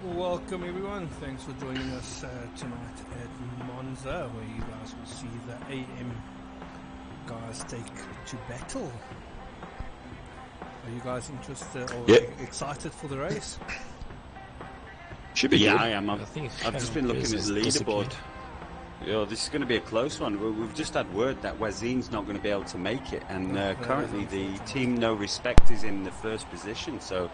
Welcome everyone, thanks for joining us tonight at Monza, where you guys will see the AM guys take to battle. Are you guys interested or excited for the race? Should be good. I am. I've just been looking at the leaderboard. This is going to be a close one. We've just had word that Wazin's not going to be able to make it, and currently the team No Respect is in the first position, so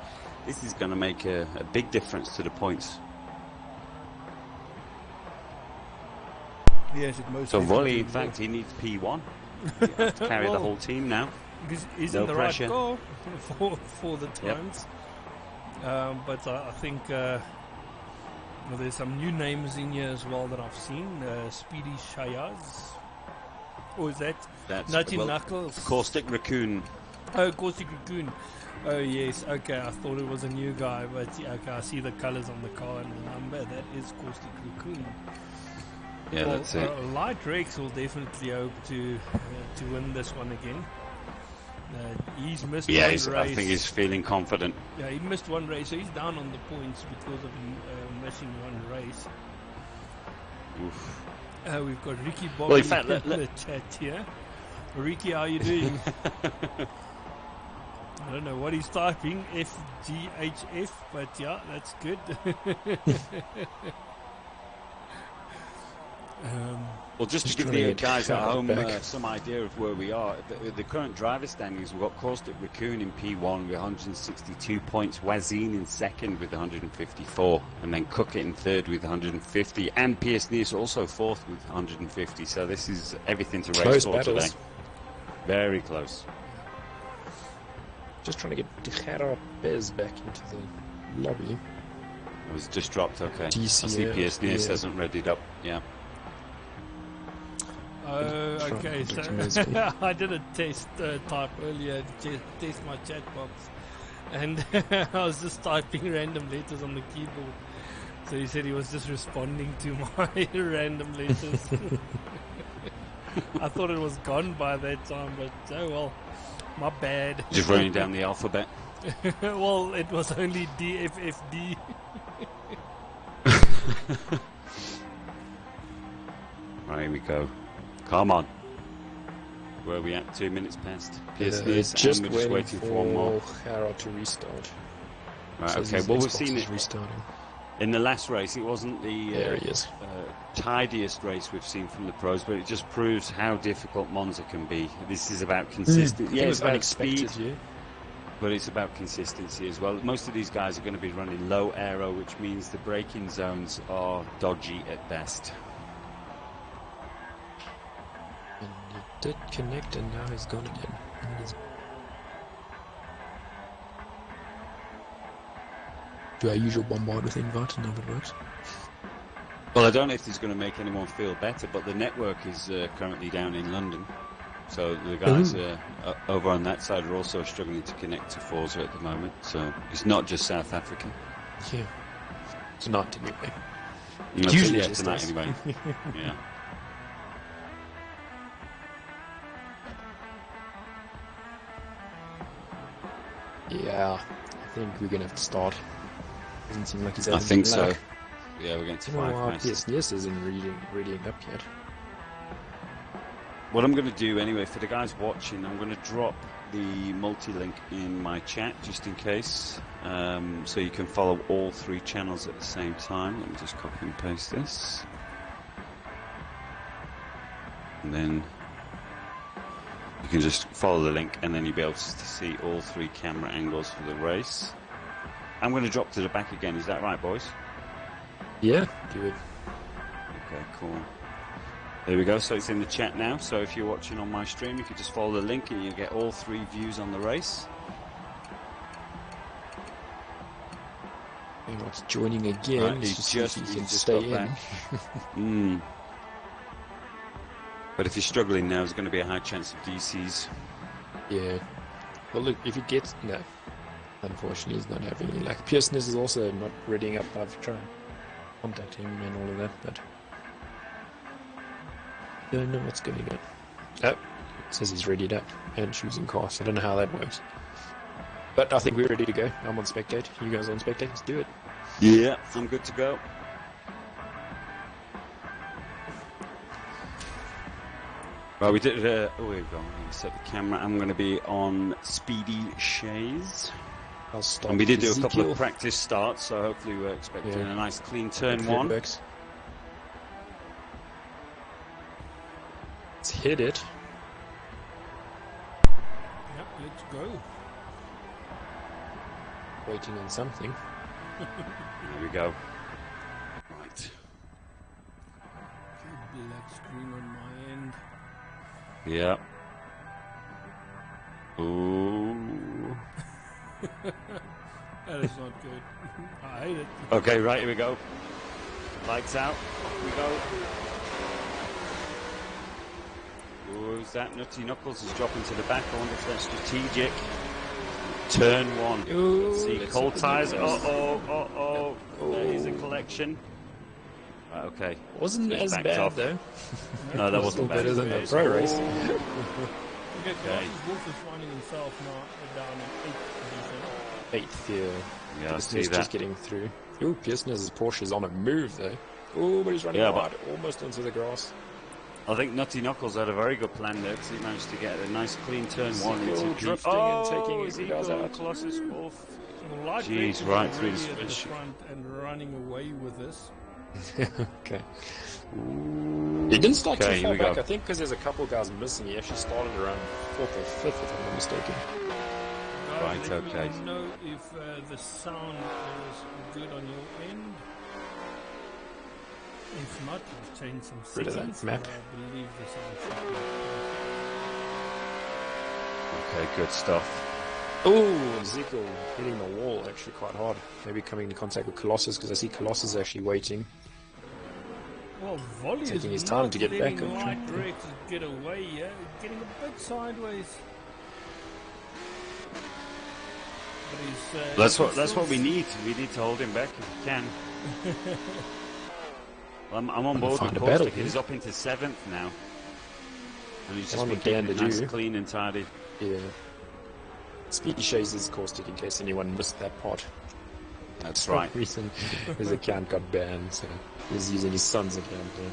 this is going to make a big difference to the points. Yes, it most so Volley, in fact, he needs P1. He has to carry the whole team now. Because he's no in the pressure. right car for the times. But I think there's some new names in here as well that I've seen. Speedy Shayaz. Or is that Nutty Knuckles? Caustic Raccoon. Oh, Caustic Raccoon. Oh, yes. Okay, I thought it was a new guy. But okay, I see the colours on the car and the number. That is Caustic Raccoon. Yeah, well, that's it. Light Rex will definitely hope to win this one again. He's missed one race. I think he's feeling confident. Yeah, he missed one race, so he's down on the points because of missing one race. Oof. We've got Ricky Bobby in the chat here. Ricky, how you doing? I don't know what he's typing, FGHF, but yeah, that's good. Well, just to give the guys at home some idea of where we are, the current driver standings, we've got Caustic Raccoon in P1 with 162 points, Wazin in second with 154, and then Cookit in third with 150, and Pierce Nees also fourth with 150, so this is everything to race for today. Very close. Just trying to get Tejera Bez back into the lobby. It was just dropped, okay. DC, I see Pierce Nees hasn't readied up, yeah. Okay, so I did a test type earlier to test my chat box, and I was just typing random letters on the keyboard. So he said he was just responding to my random letters. I thought it was gone by that time, but oh well, my bad. Just running down the alphabet. Well, it was only DFFD. Right, here we go. Come on. Where are we at? 2 minutes past. Pierce Nees, just and we're just waiting for one more. Hera to restart. Right, okay. Well, we've seen it restarting. In the last race. It wasn't the he is. tidiest race we've seen from the pros, but it just proves how difficult Monza can be. This is about consistency. Yeah, it's about speed, but it's about consistency as well. Most of these guys are going to be running low aero, which means the braking zones are dodgy at best. And he did connect, and now he's gone again. Do I usually bombard with invite and never works? Well, I don't know if this is going to make anyone feel better, but the network is currently down in London. So the guys over on that side are also struggling to connect to Forza at the moment. So it's not just South Africa. Yeah. Tonight, anyway. Usually tonight, anyway. Yeah. Yeah, I think we're going to have to start. Doesn't seem like he's I think so. Yeah, we're getting to 5 races. Yes, isn't reading up yet. What I'm going to do anyway, for the guys watching, I'm going to drop the multi-link in my chat, just in case, so you can follow all 3 channels at the same time. Let me just copy and paste this. And then you can just follow the link, and then you'll be able to see all 3 camera angles for the race. I'm going to drop to the back again, is that right, boys? Yeah, do it. Okay, cool. There we go, so it's in the chat now, so if you're watching on my stream, you can just follow the link and you'll get all 3 views on the race. You're not joining again, right, he's just stay in. Back. But if you're struggling now, there's going to be a high chance of DCs. Yeah. Well, look, if he gets... No. Unfortunately, he's not having any luck. Pearson is also not readying up. I've tried to contact him and all of that, but... I don't know what's going on. Oh, it says he's readied up and choosing course. I don't know how that works. But I think we're ready to go. I'm on spectate. You guys on spectate? Let's do it. Yeah, I'm good to go. Right, we did. Oh, here we go. I'm going to set the camera. I'm going to be on Speedy Shays. I'll start. And we did do a couple of practice starts, so hopefully we're expecting a nice clean turn one. Let's hit it. Yep, let's go. Waiting on something. Here we go. Right. Okay, black screen on my end. Yeah. Ooh. That is not good. I hate it. Okay, right, here we go. Lights out. Off we go. Who's that? Nutty Knuckles is dropping to the back. I wonder if that's strategic. Turn one. Ooh, Let's see, cold tires. Uh-oh. There's a collection. Right, okay. Wasn't as bad off. though. No, that wasn't bad. Better than the pro race. Okay, Wolf is finding himself now down in 8th position. 8th, yeah. Yeah, I see He's that. just getting through. Ooh, Piersner's Porsche is on a move though. Ooh, but he's running hard, almost onto the grass. I think Nutty Knuckles had a very good plan there because he managed to get a nice clean turn one into drifting and taking his guys out. Colossus Wolf. Jeez, right through really his at the finish. front and running away with this. Okay. He didn't start Okay, too here far we back. go. I think because there's a couple guys missing. He actually started around 4th or 5th, if I'm not mistaken. Right, Let okay. me know if the sound is good on your end. If not, I've changed some Rid of that settings. map. I believe the sound should be Okay, good stuff. Oh, Ezekiel hitting the wall actually quite hard. Maybe coming into contact with Colossus because I see Colossus actually waiting. well, Volley Taking is his time not to get back letting on track. Light Rex get away, yeah? Getting a bit sideways. But he's, That's what we need. We need to hold him back if we can. I'm on board with battle, Caustic. He's up into 7th now. And he's just On been with Dan keeping it nice, Dedew. clean and tidy. Yeah. Speedy Shays is Caustic in case anyone missed that part. That's For right. some reason his account got banned, so he's using his son's account there.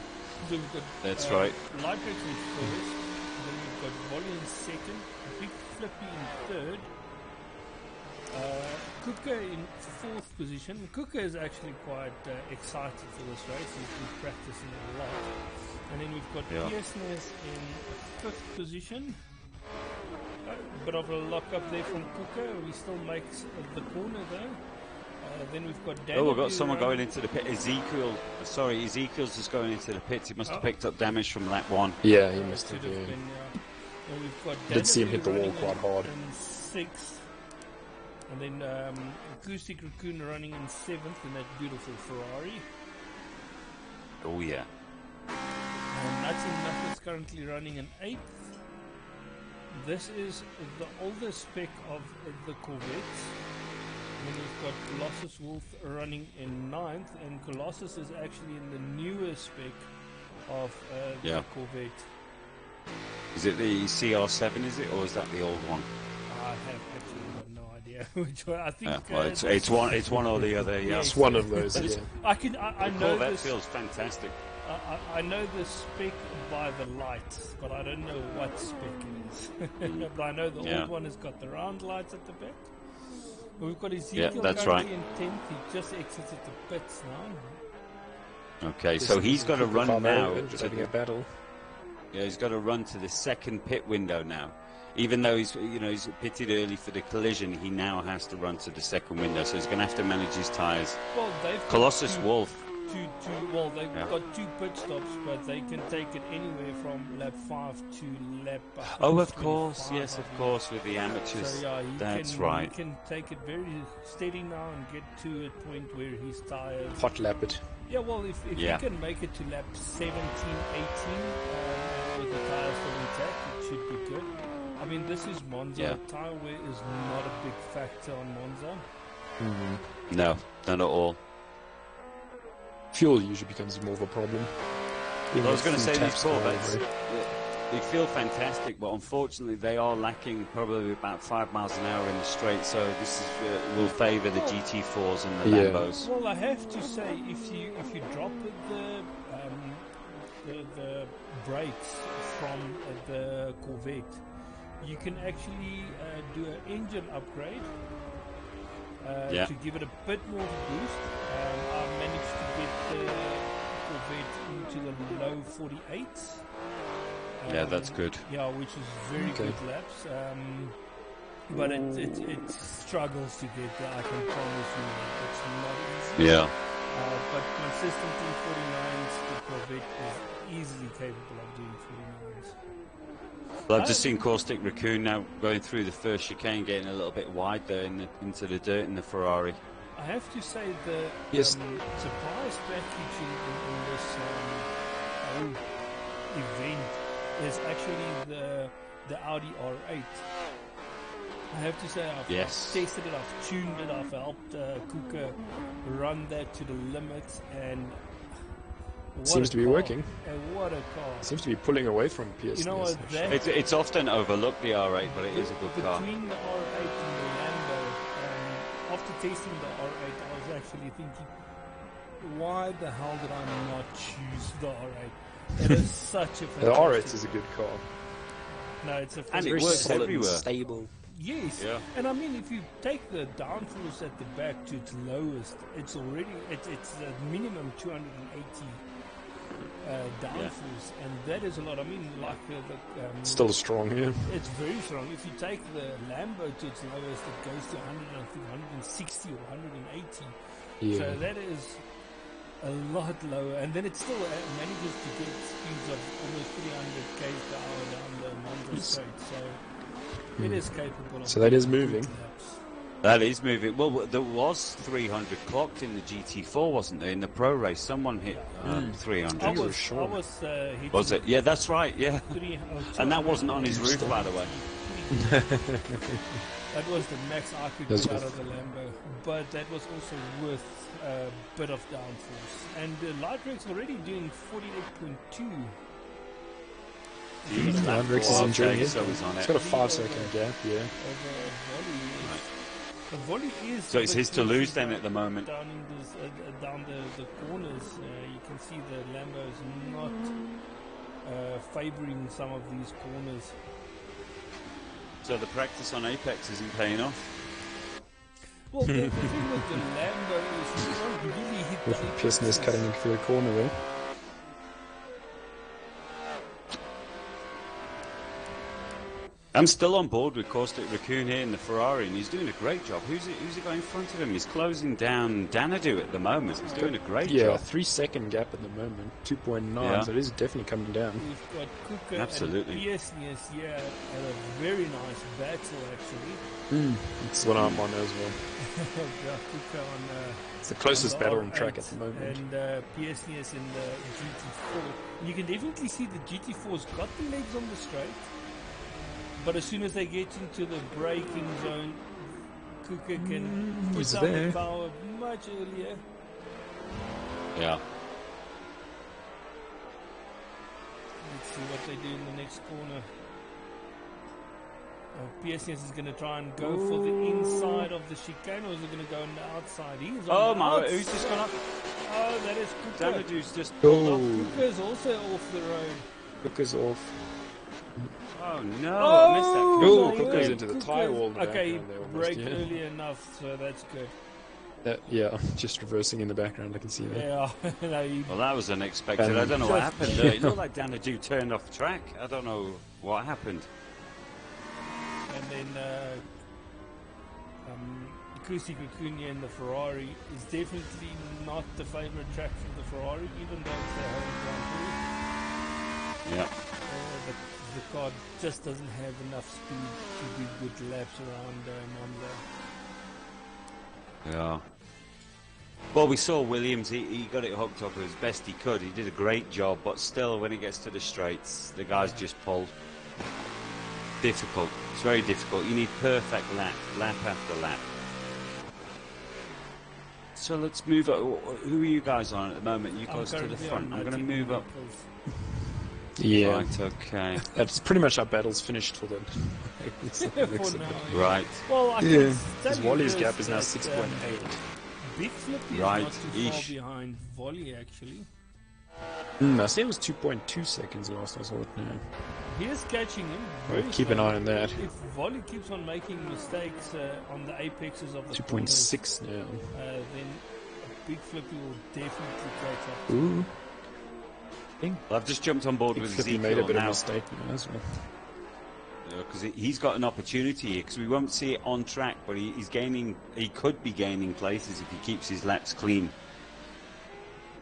So we've got, That's right. Light Rex in first, then we've got Volley in second, Big Flippy in third, Kuka in 4th position. Kuka is actually quite excited for this race. He's been practicing a lot. And then we've got Piersnes in 5th position. A bit of a lock up there from Kuka. He still makes the corner though. Then we've got Daniel. Oh, we've got someone going into the pit. Ezekiel's just going into the pits. He must have picked up damage from lap 1. Yeah, he must Should have, have yeah. been, and we've got Did see him Daniel hit the wall running quite hard. in 6th. And then Acoustic Raccoon running in 7th in that beautiful Ferrari. Oh, yeah. Nutty Knuckles currently running in 8th. This is the older spec of the Corvettes. And then we've got Colossus Wolf running in 9th, and Colossus is actually in the newer spec of the Corvette. Is it the CR7, is it, or is that the old one? I have actually got no idea which one. I think Well, it's one or the other, yeah. It's one of those, yeah. I The know Corvette this. feels fantastic. I know the spec by the lights, but I don't know what spec it is. But I know the old one has got the round lights at the back. We've got Ezekiel that's currently right. in 10th. He just exited the pits now. Okay, so he's got to run now. Just having a battle. Yeah, he's got to run to the second pit window now. Even though he's pitted early for the collision, he now has to run to the second window. So he's going to have to manage his tyres. Well, they've got Colossus Wolf. They've got 2 pit stops, but they can take it anywhere from lap 5 to lap. Oh, of course, yes, of course, with the amateurs. So yeah, That's right. He can take it very steady now and get to a point where his tyres. Hot lap it. Yeah, well, if he can make it to lap 17, 18 with the tyres still intact, it should be good. I mean, this is Monza. Yeah. Tyre wear is not a big factor on Monza. No, not at all. Fuel usually becomes more of a problem. I was going to say these Corvettes. they feel fantastic, but unfortunately they are lacking probably about 5 miles an hour in the straight. So this is, will favour the GT4s and the Lambos. Well, I have to say, if you drop the brakes from the Corvette, you can actually do an engine upgrade to give it a bit more of a boost. I managed to get the Corvette into the low 48s. Yeah, that's good. Yeah, which is very good laps. But it struggles to get there, I can promise you. It's not easy. Yeah. But consistently 49s, the Corvette is easily capable of doing 49s. Well, I've just seen Caustic Raccoon now going through the first chicane, getting a little bit wide there into the dirt in the Ferrari. I have to say the surprise package in this whole event is actually the Audi R8. I have to say I've tested it, I've tuned it, I've helped Kuka run that to the limits, and seems to be working. And what a car! Seems to be pulling away from PS. You know what? It's often overlooked, the R8, but it is a good car. Between the R8 and the Lambo, after tasting the R8, I was actually thinking, why the hell did I not choose the R8? It is such a fantastic. The R8 is a good car. No, it's a and it works everywhere. Stable. Yes, and I mean, if you take the downforce at the back to its lowest, it's already it's a minimum 280 downforce, and that is a lot. I mean, like still strong, yeah. It's very strong. If you take the Lambo to its lowest, it goes to 160 or 180. Yeah. So that is a lot lower, and then it still manages to get speeds of almost 300 km per hour down the Monza straight. So it is capable of. So that is moving. That is moving. Well, there was 300 clocked in the GT4, wasn't there? In the pro race, someone hit 300. I was Was it? Yeah, that's right. Yeah, and that wasn't on his roof, by the way. That was the max I could get out of the Lambo, but that was also worth a bit of downforce. And the Lightrex already doing 48.2. Lightrex is enjoying it. So it's got a 5-second gap, yeah. The volley is. So it's his to lose then at the moment. Down the corners, you can see the Lambo is not favouring some of these corners. So the practice on Apex isn't paying off? Well, the thing with the Lambo is you don't really hit the Pearson cutting into the corner there. I'm still on board with Caustic Raccoon here in the Ferrari, and he's doing a great job. Who's it got in front of him? He's closing down Danadu at the moment. He's doing a great job. Yeah, 3-second gap at the moment, 2.9, so it is definitely coming down. We've got Kuka and Piesnius here at a very nice battle, actually. That's what I'm on as well. Kuka on, it's the closest battle on track at the moment. And Piesnius in the GT4. And you can definitely see the GT4's got the legs on the straight. But as soon as they get into the braking zone, Kuka can put down the power much earlier. Yeah. Let's see what they do in the next corner. PSS is going to try and go for the inside of the chicane, or is it going to go on the outside? He's on the outside. Who's just gone up? Oh, that is Kuka. Danadu's just pulled off. Kuka's also off the road. Kuka's off. Oh no, I missed that. Kuka's into the tyre wall. Okay, he braked early enough, so that's good. Yeah, just reversing in the background, I can see that. Yeah. Well, that was unexpected. I don't know what happened there. It looked like Danadu turned off track. I don't know what happened. And then Acoustic Racunia in the Ferrari is definitely not the favourite track for the Ferrari, even though it's their home Grand Prix. Yeah. The car just doesn't have enough speed to do good laps around Monza. Yeah. Well, we saw Williams, he got it hooked up as best he could. He did a great job, but still, when it gets to the straights, the guys just pull. Difficult. It's very difficult. You need perfect lap after lap. So let's move up. Who are you guys on at the moment? You guys to the front. I'm going to move up. Yeah. Right, okay. That's pretty much our battle's finished for them. For now. Right. Well, I can Yeah. tell His you Wally's this, gap is now that, 6.8. Big Flippy Right, is not too far ish. behind Volley, actually. I said it was 2.2 seconds last I saw it now. He is catching him. Well, very keep an slowly. eye on that. If Volley keeps on making mistakes on the apexes of the 2.6 now. then Big Flippy will definitely catch up. Ooh. Well, I've just jumped on board Big with Flippy Ezekiel made a bit of a now. mistake now as well. Because he's got an opportunity here, because we won't see it on track, but he's gaining. He could be gaining places if he keeps his laps clean.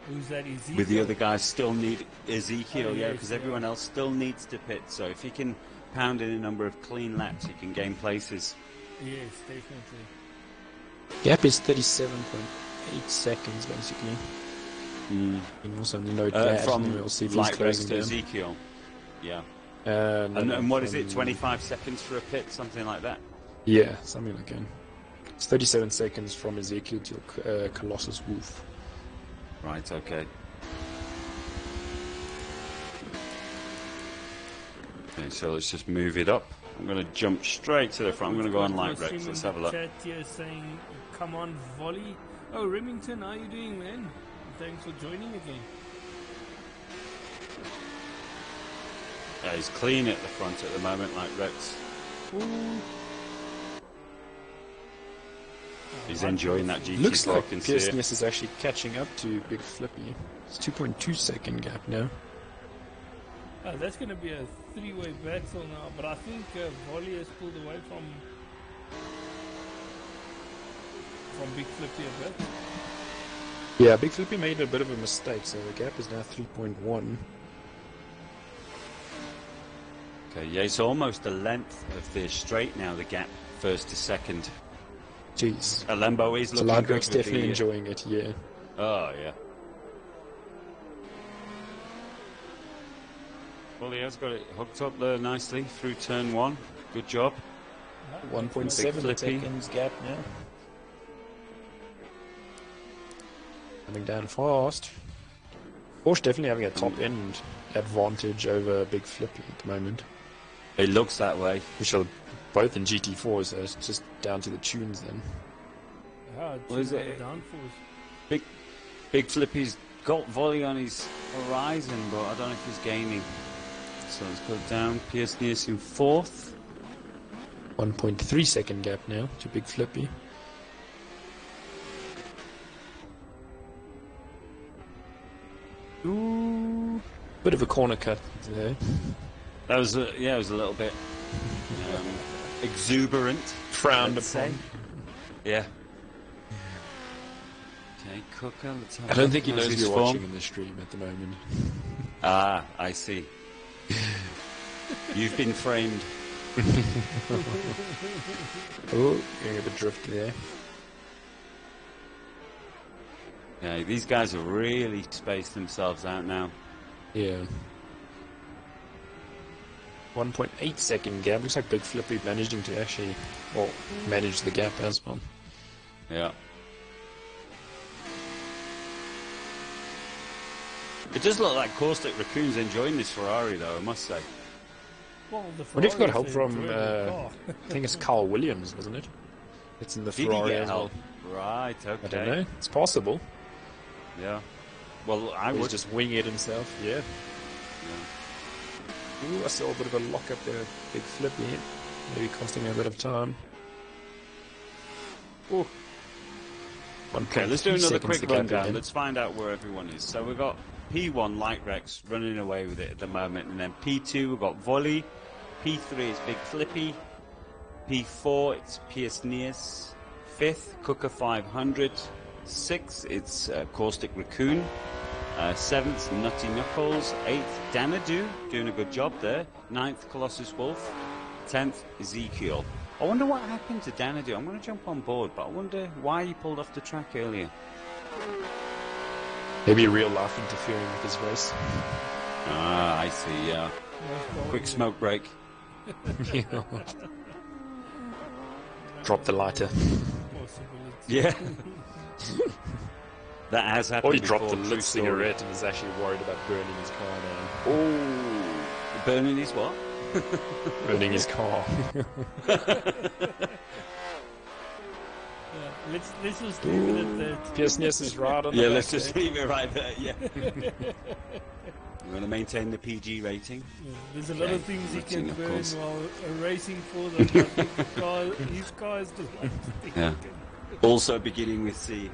Who's that? Ezekiel? With the other guys still need Ezekiel, Oh, yeah, yes, because yeah. everyone else still needs to pit. So if he can pound in a number of clean laps, he can gain places. Yes, definitely. Gap is 37.8 seconds basically. You can also note that From and we'll see if he's light race closing to down. Ezekiel. Yeah. No, And what is from- it? 25 seconds for a pit, something like that. Yeah, something like that. It's 37 seconds from Ezekiel to Colossus Wolf. Right. Okay. Okay, so let's just move it up. I'm going to jump straight to the front. I'm going to go on light We've got Rex. Let's Sim have a in look. the chat here saying, come on, Volley. Oh, Remington, how you doing, man? Thanks for joining again. Yeah, he's clean at the front at the moment, like Rex. Ooh. He's enjoying that GT3. Looks like I can see it. Fierceness is actually catching up to Big Flippy. It's 2.2 second gap now. Oh, that's going to be a three-way battle now, but I think Volley has pulled away from Big Flippy a bit. Yeah, Big Flippy made a bit of a mistake, so the gap is now 3.1. Okay, yeah, it's almost the length of the straight now, the gap first to second. Jeez. Lembo is So looking good Lightwork's with definitely the, enjoying it, yeah. Oh, yeah. Well, he has got it hooked up there nicely through turn one. Good job. 1.7 Flippy. seconds gap now. Coming down fast. Porsche definitely having a top end advantage over Big Flippy at the moment. It looks that way. Which are both in GT4, so it's just down to the tunes then. Ah, What is two it? downforce. Big Flippy's got Volley on his horizon, but I don't know if he's gaining. So let's go down. Pierce Nears in fourth. 1.3 second gap now to Big Flippy. Ooh, bit of a corner cut there. That was it was a little bit exuberant. Frowned let's say. upon. Yeah. Okay, Cooker. Let's have I a don't look. think he How's knows his you're form? watching in the stream at the moment. Ah, I see. You've been framed. Oh, getting a bit drift there. Yeah, these guys have really spaced themselves out now. Yeah. 1.8 second gap. Looks like Big Flippy managing to actually, well, manage the gap as well. Yeah. It does look like Caustic Raccoon's enjoying this Ferrari, though, I must say. Well, the What if you got Ferrari's help an from, enjoyable car. I think it's Carl Williams, wasn't it? It's in the Did he Ferrari get as help? well. Right, okay. I don't know. It's possible. Yeah. Well, I He's would just winging it himself. Yeah. Ooh, I saw a bit of a lock up there. Big Flippy. Maybe costing me a bit of time. Ooh. Okay, let's do 1.3 another seconds quick the gap rundown. again. Let's find out where everyone is. So we've got P1 Light Rex running away with it at the moment, and then P2 we've got Volley, P3 is Big Flippy, P4 it's Pierce Nears, 5th Cooker 500, 6th it's Caustic Raccoon, 7th Nutty Knuckles, 8th Danadu doing a good job there, 9th Colossus Wolf, 10th Ezekiel. I wonder what happened to Danadu. I'm going to jump on board, but I wonder why he pulled off the track earlier. Maybe real life interfering with his race. Ah, I see, yeah. Quick smoke break. Drop the lighter. Possibility. Yeah. That has happened Or he before, dropped the true lit story. cigarette and is actually worried about burning his car now. Oh. Burning his what? Burning his car. Let's just leave it at that. Pierce is right on the Yeah, back let's just there. leave it right there. Yeah. We're going to maintain the PG rating. Yeah, there's a lot of things he can Of burn course. while racing for them. I think his car is the lightest thing. Yeah. Also beginning with C.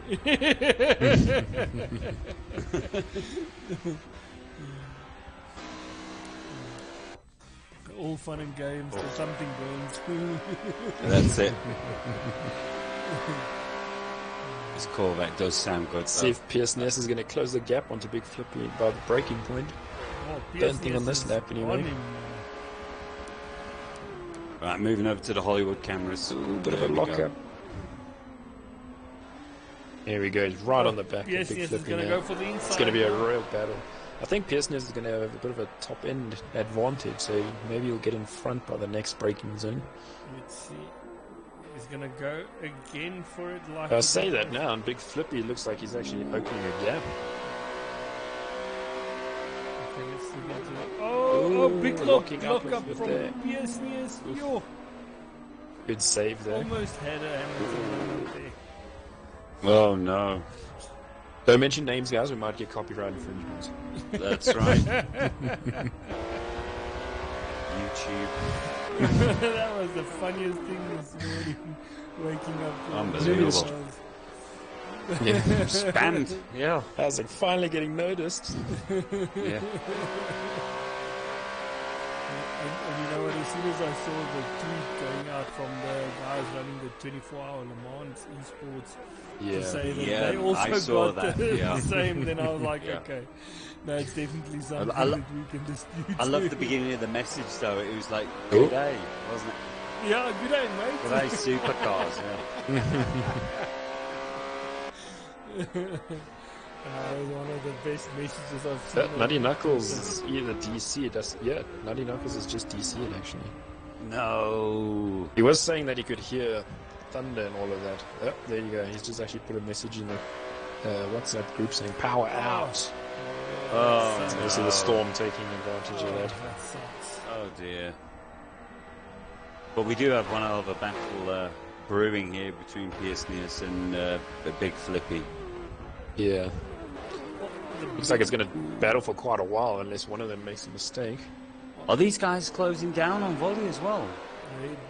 All fun and games till something burns. That's it. This Corvette does sound good. See if Pierce is going to close the gap onto Big Flippy by the breaking point. Oh, Don't think on this lap anyway. Right, moving over to the Hollywood cameras. Ooh, bit of a lock-up. There he goes, right on the back Yes, of Big yes, Flippy it's going to now. go for the inside. It's going to be a royal battle. I think Piersness is going to have a bit of a top-end advantage, so maybe he'll get in front by the next braking zone. Let's see. He's going to go again for it. Like I say that now, and Big Flippy looks like he's actually opening a gap. Okay, let's see what oh, big lock up with from there. yes. Yo. Good save there. Almost had a Hamilton there. Oh no. Don't mention names, guys, we might get copyright infringements. That's right. YouTube. That was the funniest thing this morning. Waking up. Unbelievable. Yeah. Spammed. Yeah. I was like, finally getting noticed. Yeah. And you know what, as soon as I saw the tweet going out from the guys running the 24-hour Le Mans esports to say that they also got the same, then I was like, okay, no, it's definitely something that we can dispute. I love the beginning of the message though. It was like, good day, wasn't it? Yeah, good day, mate. Good day, supercars, yeah. That was one of the best messages I've seen. Nutty Knuckles is either DC. Nutty Knuckles is just DC'd actually. No. He was saying that he could hear thunder and all of that. Oh, there you go. He's just actually put a message in the WhatsApp group saying power out. Oh, So you see the storm taking advantage of that. That sucks. Oh dear. But we do have one hell of a battle brewing here between Piersnius and the Big Flippy. Yeah. Looks like it's going to battle for quite a while unless one of them makes a mistake. Are these guys closing down on volley as well?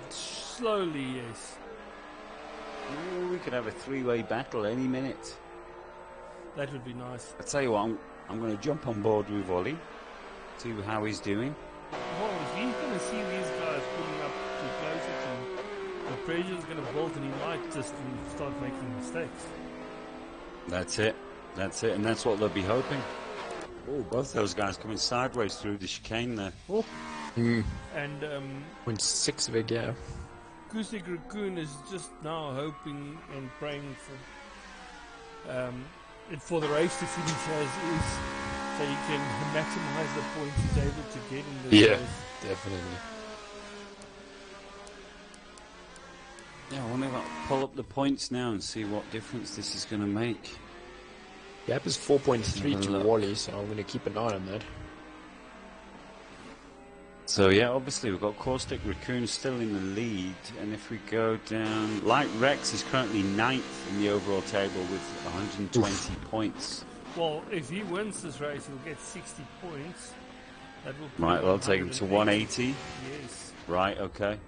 Slowly, yes. Ooh, we could have a three-way battle any minute. That would be nice. I tell you what, I'm going to jump on board with volley, see how he's doing. Well, if he's going to see these guys pulling up too closer to him, the pressure is going to build and he might just start making mistakes. That's it, and that's what they'll be hoping. Oh, both those guys coming sideways through the chicane there. Oh. Mm. And 0.6 of a gap. Kusik Raccoon is just now hoping and praying for the race to finish as is, so he can maximize the points he's able to get in this race. Definitely. Yeah, I wonder if I'll pull up the points now and see what difference this is going to make. Gap is 4.3 to Wally, so I'm going to keep an eye on that. So yeah, obviously we've got Caustic Raccoon still in the lead, and if we go down, Light Rex is currently 9th in the overall table with 120 points. Well, if he wins this race, he'll get 60 points. That will Right, well, I'll take him to 180. Yes. Right, okay.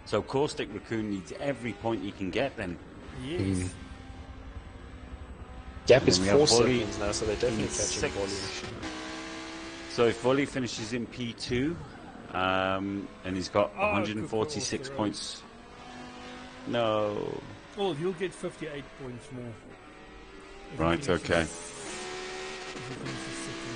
So Caustic Raccoon needs every point he can get then. Yes. Mm. Gap is And we 4 have Volley seconds now, so they're definitely in catching 6th. Volley. So if Volley finishes in P2, and he's got Oh, 146 good points. No. Oh, he'll get 58 points more. If he Right, finishes- okay. if he finishes second.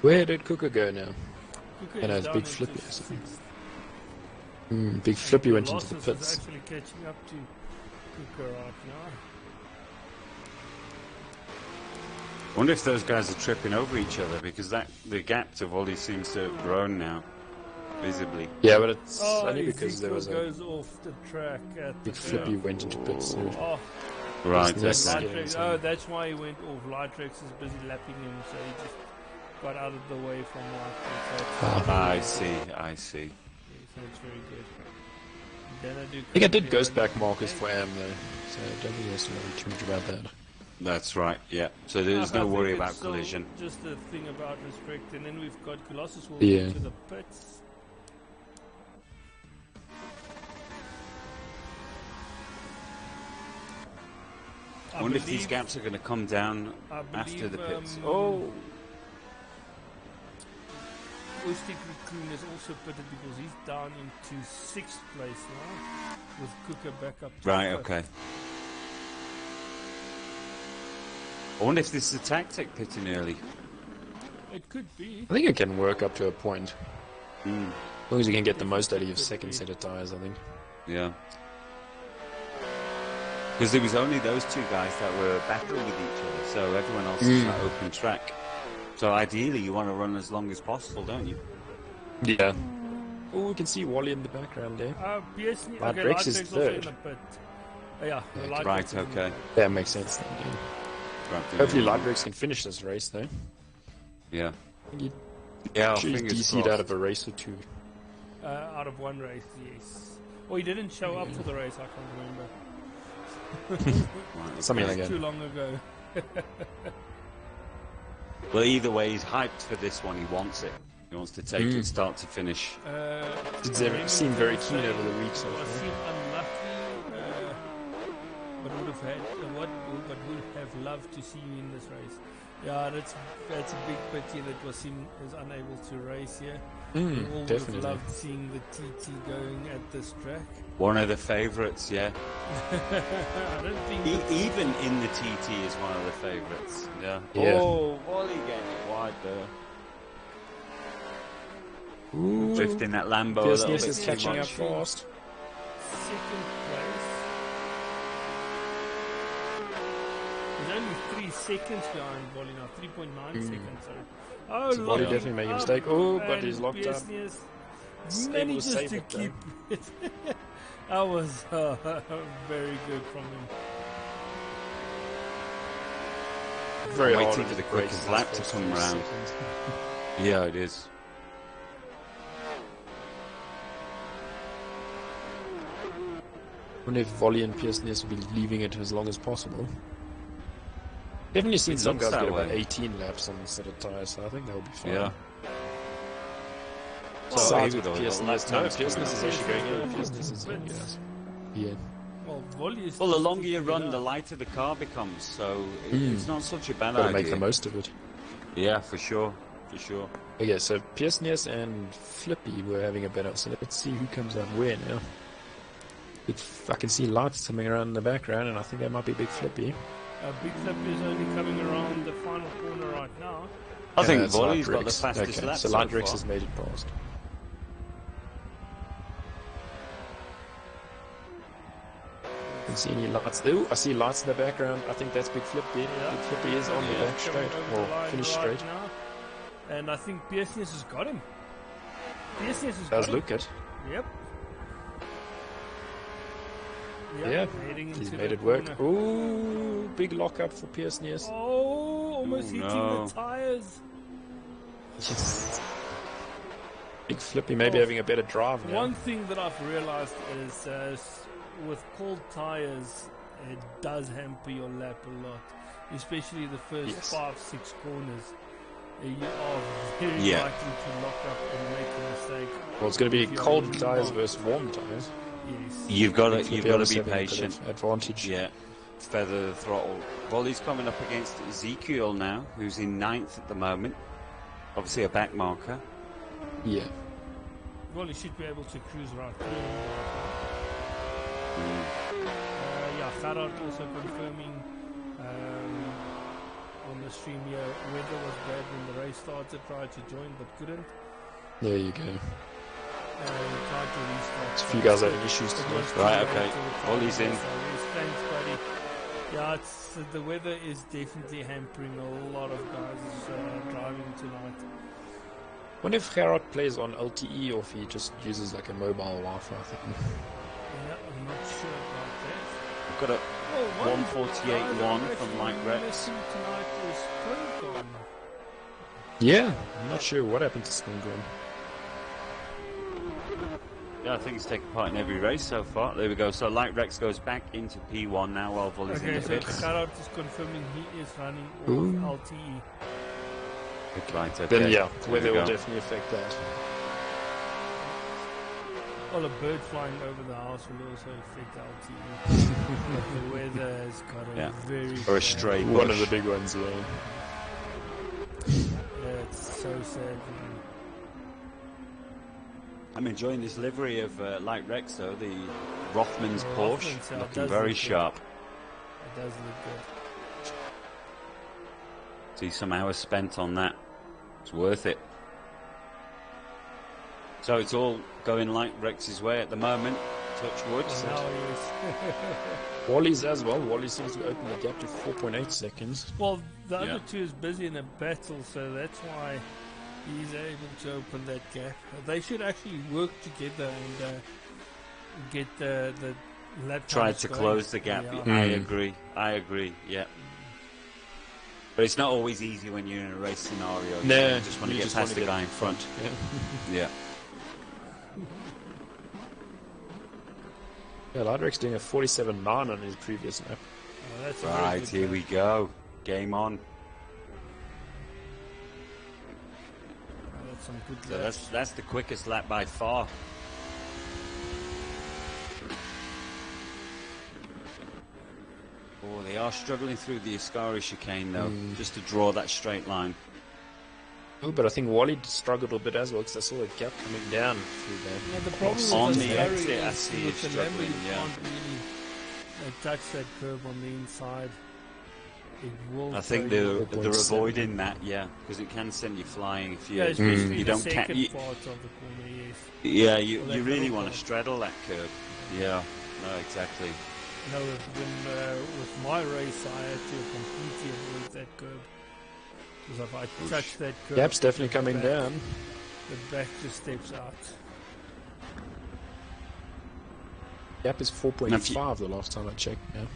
Where did Cooker go now? Kuka And is it's down Big into Flippy or something. 6th. Big Flippy went into the Losses is pits. actually catching up to Kuka right now. I wonder if those guys are tripping over each other, because the gap to Volley seems to have grown now, visibly. Yeah, but it's Oh, only because there Ezekiel was a goes off the track at Big the Flippy went into pits. So Oh, Right, Business okay. getting Lightrex, some- that's why he went off. Lightrex is busy lapping him, so he just got out of the way from Lightrex. So I see, I see. yeah, so it's very good. Then I think I did ghost back markers for Am though, so I don't think he has to worry too much about that. That's right, yeah. So there's no worry about collision. Just the thing about respect, and then we've got Colossus will Yeah. into the pits. I wonder if these gaps are going to come down after the pits. Oh! Oostik Raccoon is also pitted because he's down into 6th place now, with Cooker back up to Right, 5th. okay. I wonder if this is a tactic pitting early. It could be. I think it can work up to a point. Mm. As long as you can get the most out of your second set of tyres, I think. Yeah. Because there was only those two guys that were battling with each other, so everyone else is at open track. So ideally you want to run as long as possible, don't you? Yeah. Oh, we can see Wally in the background there. PSN, Lightrex is also in third. the pit. Yeah, Okay. Lightrex Right, is in the okay. pit. That makes sense then, yeah. Right, Hopefully Lightrex can finish this race though. Yeah. I think he Yeah, should fingers DC'd crossed. out of a race or two. Out of one race, yes. Or he didn't show up for the race, I can't remember. Right, Something okay. like Too that. long ago. Well, either way, he's hyped for this one. He wants it. He wants to take it start to finish. It seemed very keen over the week so I far. seem unlucky, but would have had but would have loved to see you in this race. Yeah, that's a big pity that Wasim is unable to race here. We all would have Definitely. loved seeing the TT going at this track. One of the favourites, yeah. I don't think Even in the TT is one of the favourites. Yeah. Yeah. Oh, Wally getting it wide there. Ooh. Drifting that Lambo a little Business bit is too catching up much. fast. second place. He's only 3 seconds behind Wally now, 3.9 seconds. Sorry. Oh, So Wally lock definitely him making a up, mistake. Oh, but and he's locked up. Business Able to manages save to it, though. keep it. That was very good from him. Very Waiting hard for on the the quickest lap to come round. Yeah, it is. I wonder if Volley and Pearson will be leaving it as long as possible. Definitely seen It some looks guys that get about way. 18 laps on the set of tyres, so I think they'll be fine. Yeah. Sides maybe with they'll Pearson. let No, times Pearson come is out. actually going in. Pearson is in, yes. Yeah. Well, Wally is Well, the just longer you keeping run, it the up. lighter the car becomes, so it's not such a bad Gotta idea. make the most of it. Yeah, for sure. For sure. Okay, so Pearson and Flippy were having a battle, so let's see who comes out where now. I can see lights coming around in the background, and I think that might be Big Flippy. Big Flip is only coming around the final corner right now. I think that's Volley's got the Lightrex. fastest Okay, lap so so Lightrex far. has made it past. I can see any lights. Oh, I see lights in the background. I think that's Big Flippy. Yeah. Big Flippy is on the Yeah. back straight, Coming over the or line finished right straight. now. And I think Pearson has got him. Pearson has Does got him. look it. Yep. Yeah, heading he's into made the it work. corner. Ooh, big lockup for Pearson. Yes. Oh, almost Oh, hitting no. the tires. Yes. Big Flippy maybe having a better drive now. One thing that I've realized is with cold tires, it does hamper your lap a lot, especially the first Yes. 5-6 corners. You are very Yeah. likely to lock up and make a mistake. Well, it's going to be If you're cold really tires wrong. versus warm tires. Yes. You've got to Flippy be obviously having a bit patient. of advantage. Yeah. Feather the throttle. Volley's coming up against Ezekiel now, who's in 9th at the moment. Obviously a back marker. Yeah. Well, you should be able to cruise right through him right Mm. now. Yeah, Gerard also confirming on the stream here, weather was bad when the race started, tried to join but couldn't. There you go. Tried to restart. A few guys having issues It today. was too Right, late okay. to retire. Volley's in. So yes, thanks, buddy. Yeah, the weather is definitely hampering a lot of guys driving tonight. Wonder if Gerard plays on LTE or if he just uses like a mobile Wi-Fi thing. Yeah, I'm not sure about that. I've got a 1:48.1 from Light Rex. Yeah, I'm not sure what happened to Smilgrim. Yeah, I think he's taken part in every race so far. There we go. So Light Rex goes back into P1 now while Volley's in the pits. Carrot is confirming he is running off LTE. Right, okay. Then yeah, weather will definitely affect that. Well, a bird flying over the house will also affect LTE. The weather has got a very... Or a stray bush. One of the big ones, yeah. Yeah, it's so sad. I'm enjoying this livery of Light Rex, though. The Rothman's Porsche, looking very sharp. It does look good. See some hours spent on that. It's worth it. So it's all going Light Rex's way at the moment. Touch wood. Wally's as well. Wally seems to open the gap to 4.8 seconds. Well, the other two is busy in a battle, so that's why he's able to open that gap. They should actually work together and get the lap try to close the gap. Yeah. I agree, yeah. But it's not always easy when you're in a race scenario. No, you just want to get past the guy in front. Yeah. Yeah, Light doing a 47.9 on his previous lap. Oh, that's right, here we go. Game on. That's some good so that's the quickest lap by far. Oh, they are struggling through the Ascari chicane though, just to draw that straight line. Oh, but I think Wally struggled a bit as well because I saw the gap coming down through there. Yeah, the problem on with the exit, I see it the struggling. you can't really touch that curve on the inside. It will. I think they're avoiding that, because it can send you flying if you you don't part of the corner, yes. Yeah, you really want to straddle that curve. Yeah, no, exactly. No, with my race, I had to completely avoid that curve. Because if I touch that curve... Gap's definitely coming down. The back just steps out. Gap is 4.5 the last time I checked. Yeah.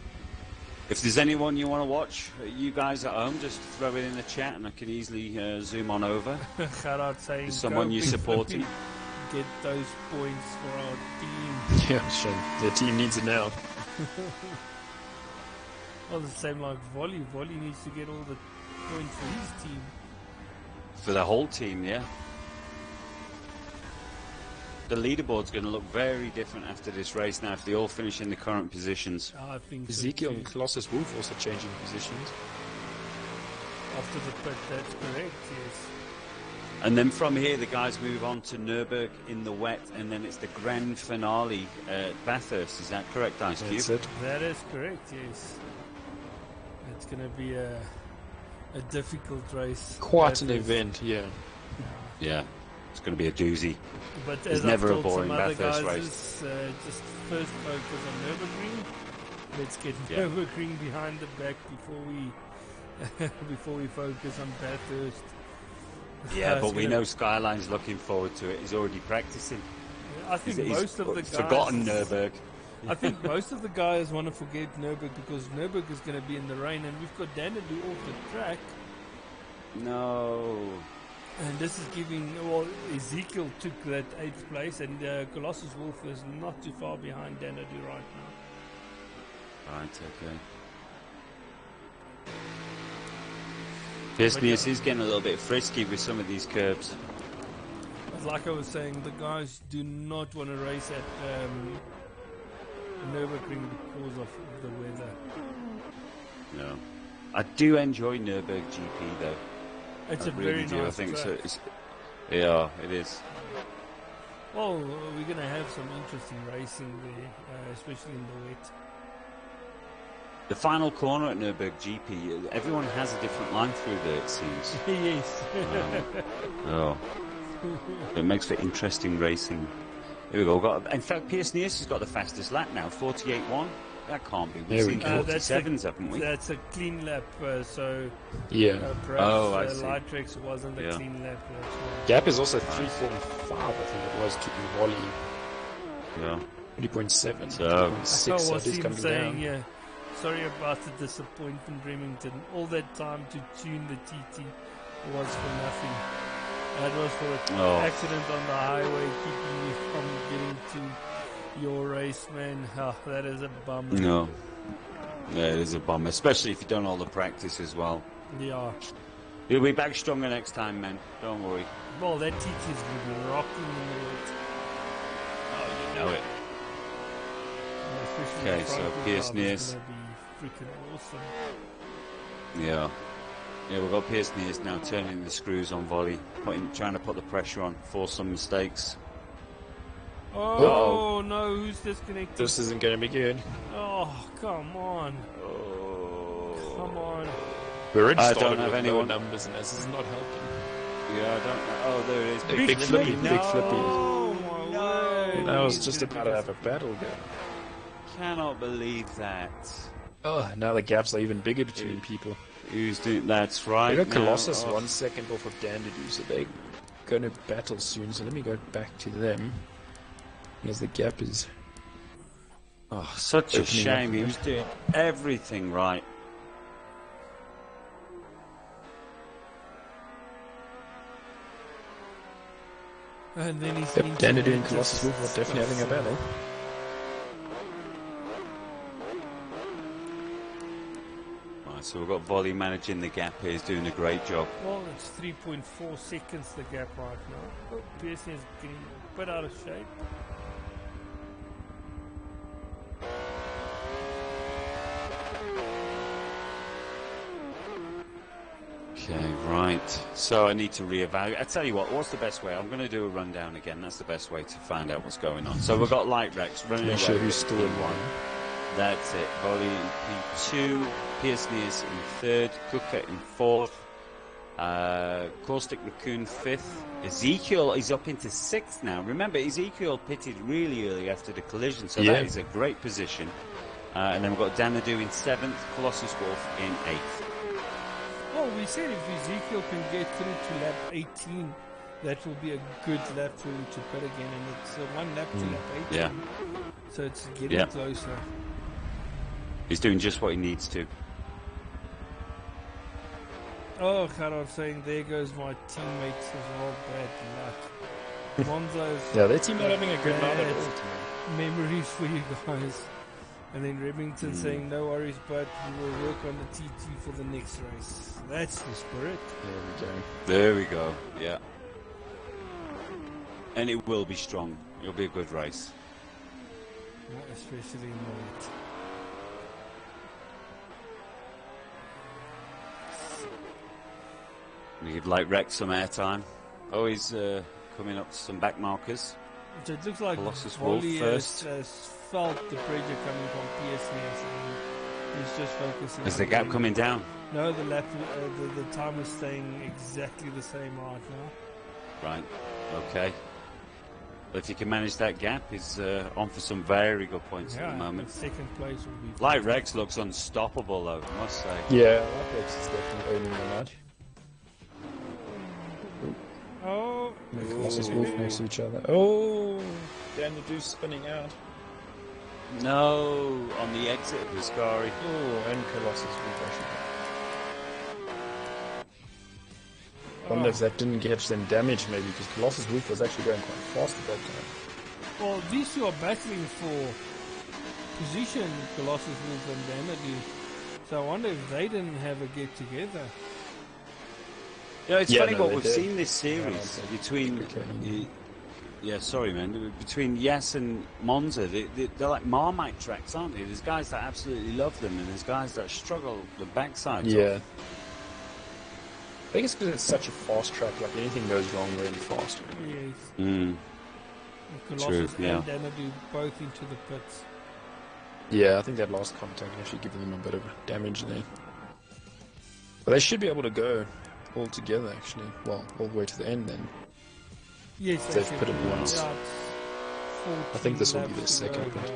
If there's anyone you want to watch, you guys at home, just throw it in the chat and I can easily zoom on over. Gerard saying... someone you're supporting. Get those points for our team. Yeah, sure. The team needs it now. Well, the same like Volley. Volley needs to get all the points for his team. For the whole team, yeah. The leaderboard's going to look very different after this race now if they all finish in the current positions. I think Ezekiel and Colossus Wolf also changing positions. After the pit, that's correct, yes. And then from here, the guys move on to Nürburgring in the wet, and then it's the grand finale at Bathurst. Is that correct, Ice Cube? That's it. That is correct, yes. It's going to be a difficult race. Quite an event, yeah. Yeah, it's going to be a doozy. But there's never a boring Bathurst race. Just first focus on Nürburgring. Let's get Nürburgring behind the back before we focus on Bathurst. Yeah, but we know Skyline's looking forward to it. He's already practicing. I think most of the guys... forgotten Nürburgring. I think most of the guys want to forget Nürburgring because Nürburgring is going to be in the rain and we've got Danadu off the track. No. And this is giving... Well, Ezekiel took that 8th place and Colossus Wolf is not too far behind Danadu right now. Right, okay. Pisnius is getting a little bit frisky with some of these curbs. Like I was saying, the guys do not want to race at Nürburgring because of the weather. No. I do enjoy Nürburgring GP though. It's a very nice I think track. so. Yeah, it is. Well, we're going to have some interesting racing there, especially in the wet. The final corner at Nürburgring GP, everyone has a different line through there, it seems. Yes. It makes for interesting racing. Here we go. In fact, Pierce-Nius has got the fastest lap now, 48.1. That can't be. We've seen 47s, haven't we? That's a clean lap, so perhaps Light Rex wasn't a clean lap. Gap is also 3.5, I think it was, to Wally. Yeah. 3.7. So, 3.6, I was coming saying, down. yeah, sorry about the disappointment, Remington. All that time to tune the TT was for nothing. That was for an accident on the highway, keeping me from getting to your race, man. Oh, that is a bummer. No. Yeah, it is a bummer, especially if you've done all the practice as well. Yeah. You'll be back stronger next time, man. Don't worry. Well, that TT is going to be rocking in the world. Oh, you know it. Okay, so Pierce Nears. Freaking awesome. Yeah. Yeah, we've got Pierce Nears now turning the screws on volley, trying to put the pressure on, force some mistakes. Oh, no, who's disconnected? This isn't going to be good. Oh, come on. Oh. Come on. We're already I started don't have with anyone. low numbers, and this is not helping. Yeah, I don't know. Oh, there it is. Big flippy, no. big flippy. Oh, my word. I was just about to have a battle go. Cannot believe that. Oh, now the gaps are even bigger between people. Who's doing? That's right. We got Colossus 1 second off of Dandidoo, so they're going to battle soon. So let me go back to them. As the gap is. Oh, such a shame. He was doing everything right. And then he's Dandidoo and Colossus Wolf are definitely having a battle. So we've got Volley managing the gap here. He's doing a great job. Well, it's 3.4 seconds the gap right now. Oh, Pearson is getting a bit out of shape. Okay, right. So I need to reevaluate. I tell you what, what's the best way? I'm going to do a rundown again. That's the best way to find out what's going on. So we've got Light Rex running away. Make sure who's still in one. That's it. Volley in P2, Pierce Nears in third, Cooker in fourth, Caustic Raccoon fifth. Ezekiel is up into sixth now. Remember, Ezekiel pitted really early after the collision, so that is a great position. And then we've got Danadoo in seventh, Colossus Wolf in eighth. Well, we said if Ezekiel can get through to lap 18, that will be a good lap for him to pit again, and it's one lap to lap 18. Yeah. So it's getting closer. He's doing just what he needs to. Oh, Karol saying, there goes my teammates as well, bad luck. Monza's their team not having a good night at all. Memories for you guys. And then Remington saying, no worries, but we will work on the TT for the next race. That's the spirit. There we go. There we go, yeah. And it will be strong. It'll be a good race. Especially in the wet. We give Light Rex some airtime. Oh, he's coming up to some back markers. So it looks like Colossus Wolf first. Has felt the pressure coming from PSNS and he's just focusing. Is the gap coming down? No, the lap, the time is staying exactly the same right now. Right, okay. But if you can manage that gap, he's on for some very good points at the moment. Second place will be. Light Rex looks unstoppable, though, I must say. Yeah, Light Rex is definitely owning the night. Oh, Colossus Wolf next to each other. Oh, Danadoo spinning out. No, on the exit of the Scary. Oh, and Colossus Wolf actually. Wonder if that didn't get them damage maybe, because Colossus Wolf was actually going quite fast at that time. Well, these two are battling for position, Colossus Wolf and Danadoo. So I wonder if they didn't have a get together. Yeah, it's funny what we've seen this series between. Yeah, sorry, man. Between Yes and Monza, they're like Marmite tracks, aren't they? There's guys that absolutely love them, and there's guys that struggle the backside. Yeah. I think it's because it's such a fast track, like anything goes wrong really fast. Yes. Mm. Colossus True, yeah. and Danadoo both into the pits. Yeah, I think that last contact actually giving them a bit of damage there. But they should be able to go all together, actually. Well, all the way to the end then. Yes, they've put it once. I think this will be their second pit.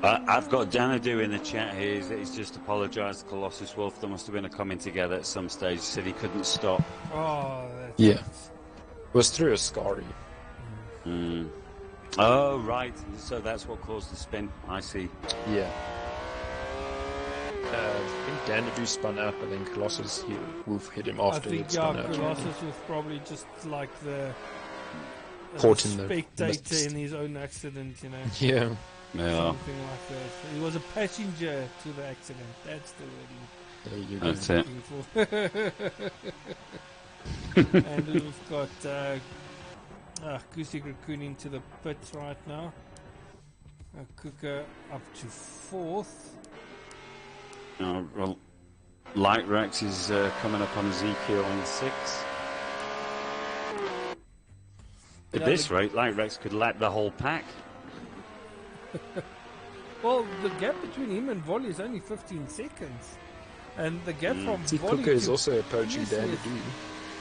I've got Danadoo in the chat here. He's just apologised to Colossus Wolf. There must have been a coming together at some stage. He said he couldn't stop. Oh, that's yeah. It was through a Scary. Mm. Oh, right. So that's what caused the spin. I see. Yeah. think Danadu spun out, but then Colossus Wolf hit him after it spun out. Colossus was probably just like the caught in the spectator in his own accident, you know. Yeah. Something like that. He was a passenger to the accident. That's the wording. That's it. And we've got Kusik Raccoon into the pits right now. Kuka up to 4th. Well, Light Rex is coming up on Ezekiel in 6th. At this rate, Light Rex could lap the whole pack. Well, the gap between him and Volley is only 15 seconds. And the gap from Volley Kuka is also approaching Danadu.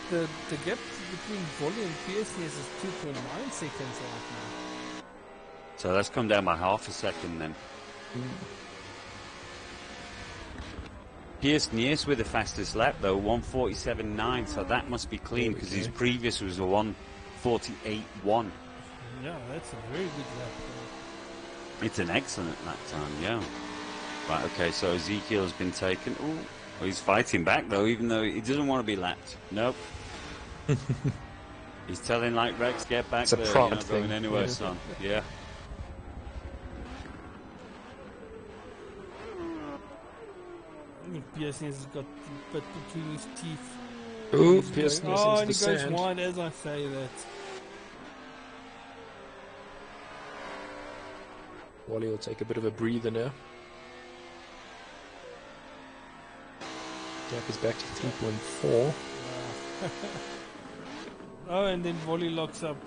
The gap between Volley and Fierceness is 2.9 seconds right now. So that's come down by half a second then. Pierce Niers with the fastest lap though, 1:47.9, so that must be clean because his previous was a 1:48.1. Yeah, that's a very good lap. It's an excellent lap time, yeah. Right, okay, so Ezekiel has been taken. Ooh, well, he's fighting back though, even though he doesn't want to be lapped. Nope. He's telling Light Rex, get back there, you're not going anywhere, son. Yeah. Pearson has got the bit between his teeth. Ooh, Pearson and he goes wide as I say that. Wally will take a bit of a breather now. Gap is back to 3.4. Oh, and then Volley locks up.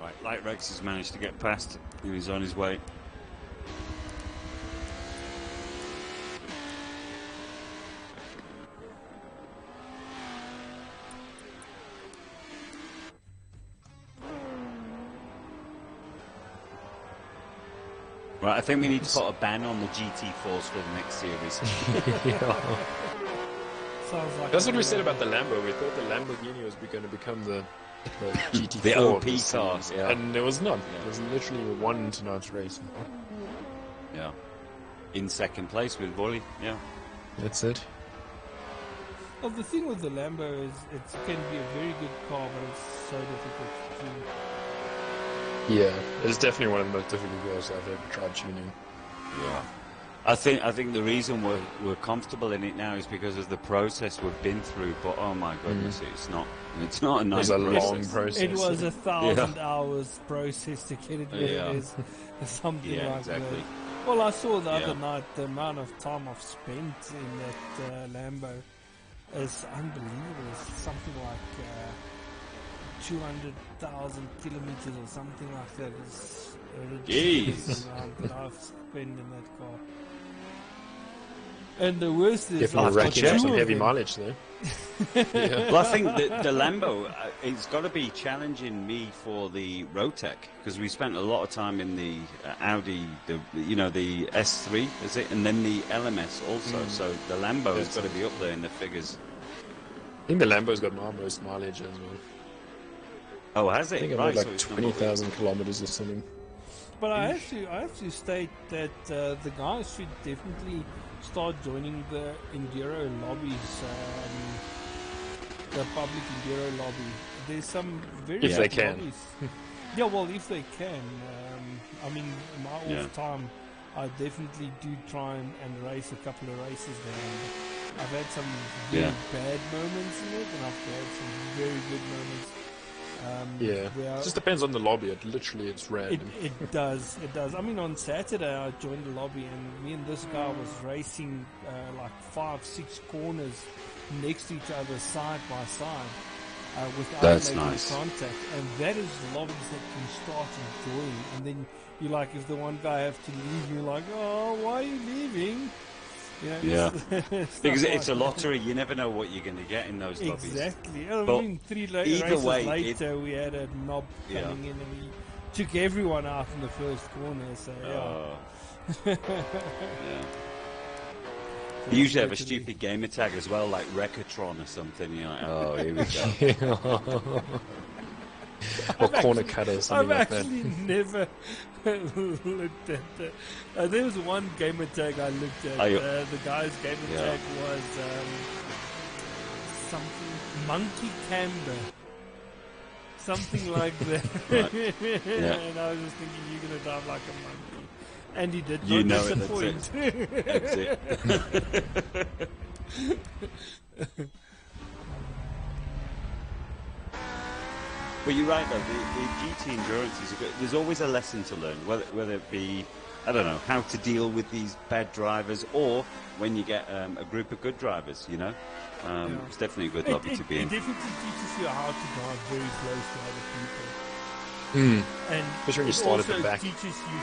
Right, Light Rex has managed to get past. He's on his way. Right, I think we need to put a ban on the GT4s for the next series. Sounds like that's what we said about the Lambo. We thought the Lamborghini was going to become the GT4. The OP car, yeah. And it was not. It was literally one in tonight's race. Yeah. In second place with Volley, yeah. That's it. Well, the thing with the Lambo is it can be a very good car, but it's so difficult to tune. Yeah, it's definitely one of the most difficult cars I've ever tried tuning. Yeah. I think the reason we're comfortable in it now is because of the process we've been through. But oh my goodness, it's not a nice. It was a long process. It was 1,000 hours process to get it where it is, something like exactly. that. Well, I saw the other night the amount of time I've spent in that Lambo is unbelievable. It's something like 200,000 kilometers or something like that. It's a ridiculous amount that I've spent in that car. And the worst is definitely racking up some heavy mileage there. Well, I think the Lambo, it's got to be challenging me for the Rotec because we spent a lot of time in the Audi, the S3, is it, and then the LMS also. So the Lambo has got to be up there in the figures. I think the Lambo's got most mileage as well. Oh, has it? I think about like 20,000 kilometers or something. But I have to state that the guys should definitely start joining the Enduro lobbies, the public Enduro lobby. There's some very if they can. Lobbies. Yeah, well, if they can. I mean, in my off time, I definitely do try and race a couple of races there. And I've had some very bad moments in it, and I've had some very good moments. It just depends on the lobby. It's random. It does. I mean, on Saturday I joined the lobby and me and this guy was racing like 5-6 corners next to each other, side by side, without making contact. And that is the lobbies that can start enjoying. And then you like, if the one guy has to leave, you're like, oh, why are you leaving? Because it's a lottery. You never know what you're going to get in those lobbies. Exactly. I mean, 3 races later, we had a knob coming in and he took everyone out in the first corner. So You usually have a stupid gamer tag as well, like Recatron or something. You're like, oh, here we go. or corner cutter or something like that. I've actually never looked at that. There was one gamer tag I looked at. The guy's gamer tag was something monkey camber. Something like that. And I was just thinking, you're going to dive like a monkey. And he did not disappoint. That's it. But you're right, though. The GT endurance is there's always a lesson to learn, whether it be, I don't know, how to deal with these bad drivers, or when you get a group of good drivers, you know. It's definitely a good lobby to be in. It definitely teaches you how to drive very close to other people. And especially when you start at the back. It teaches you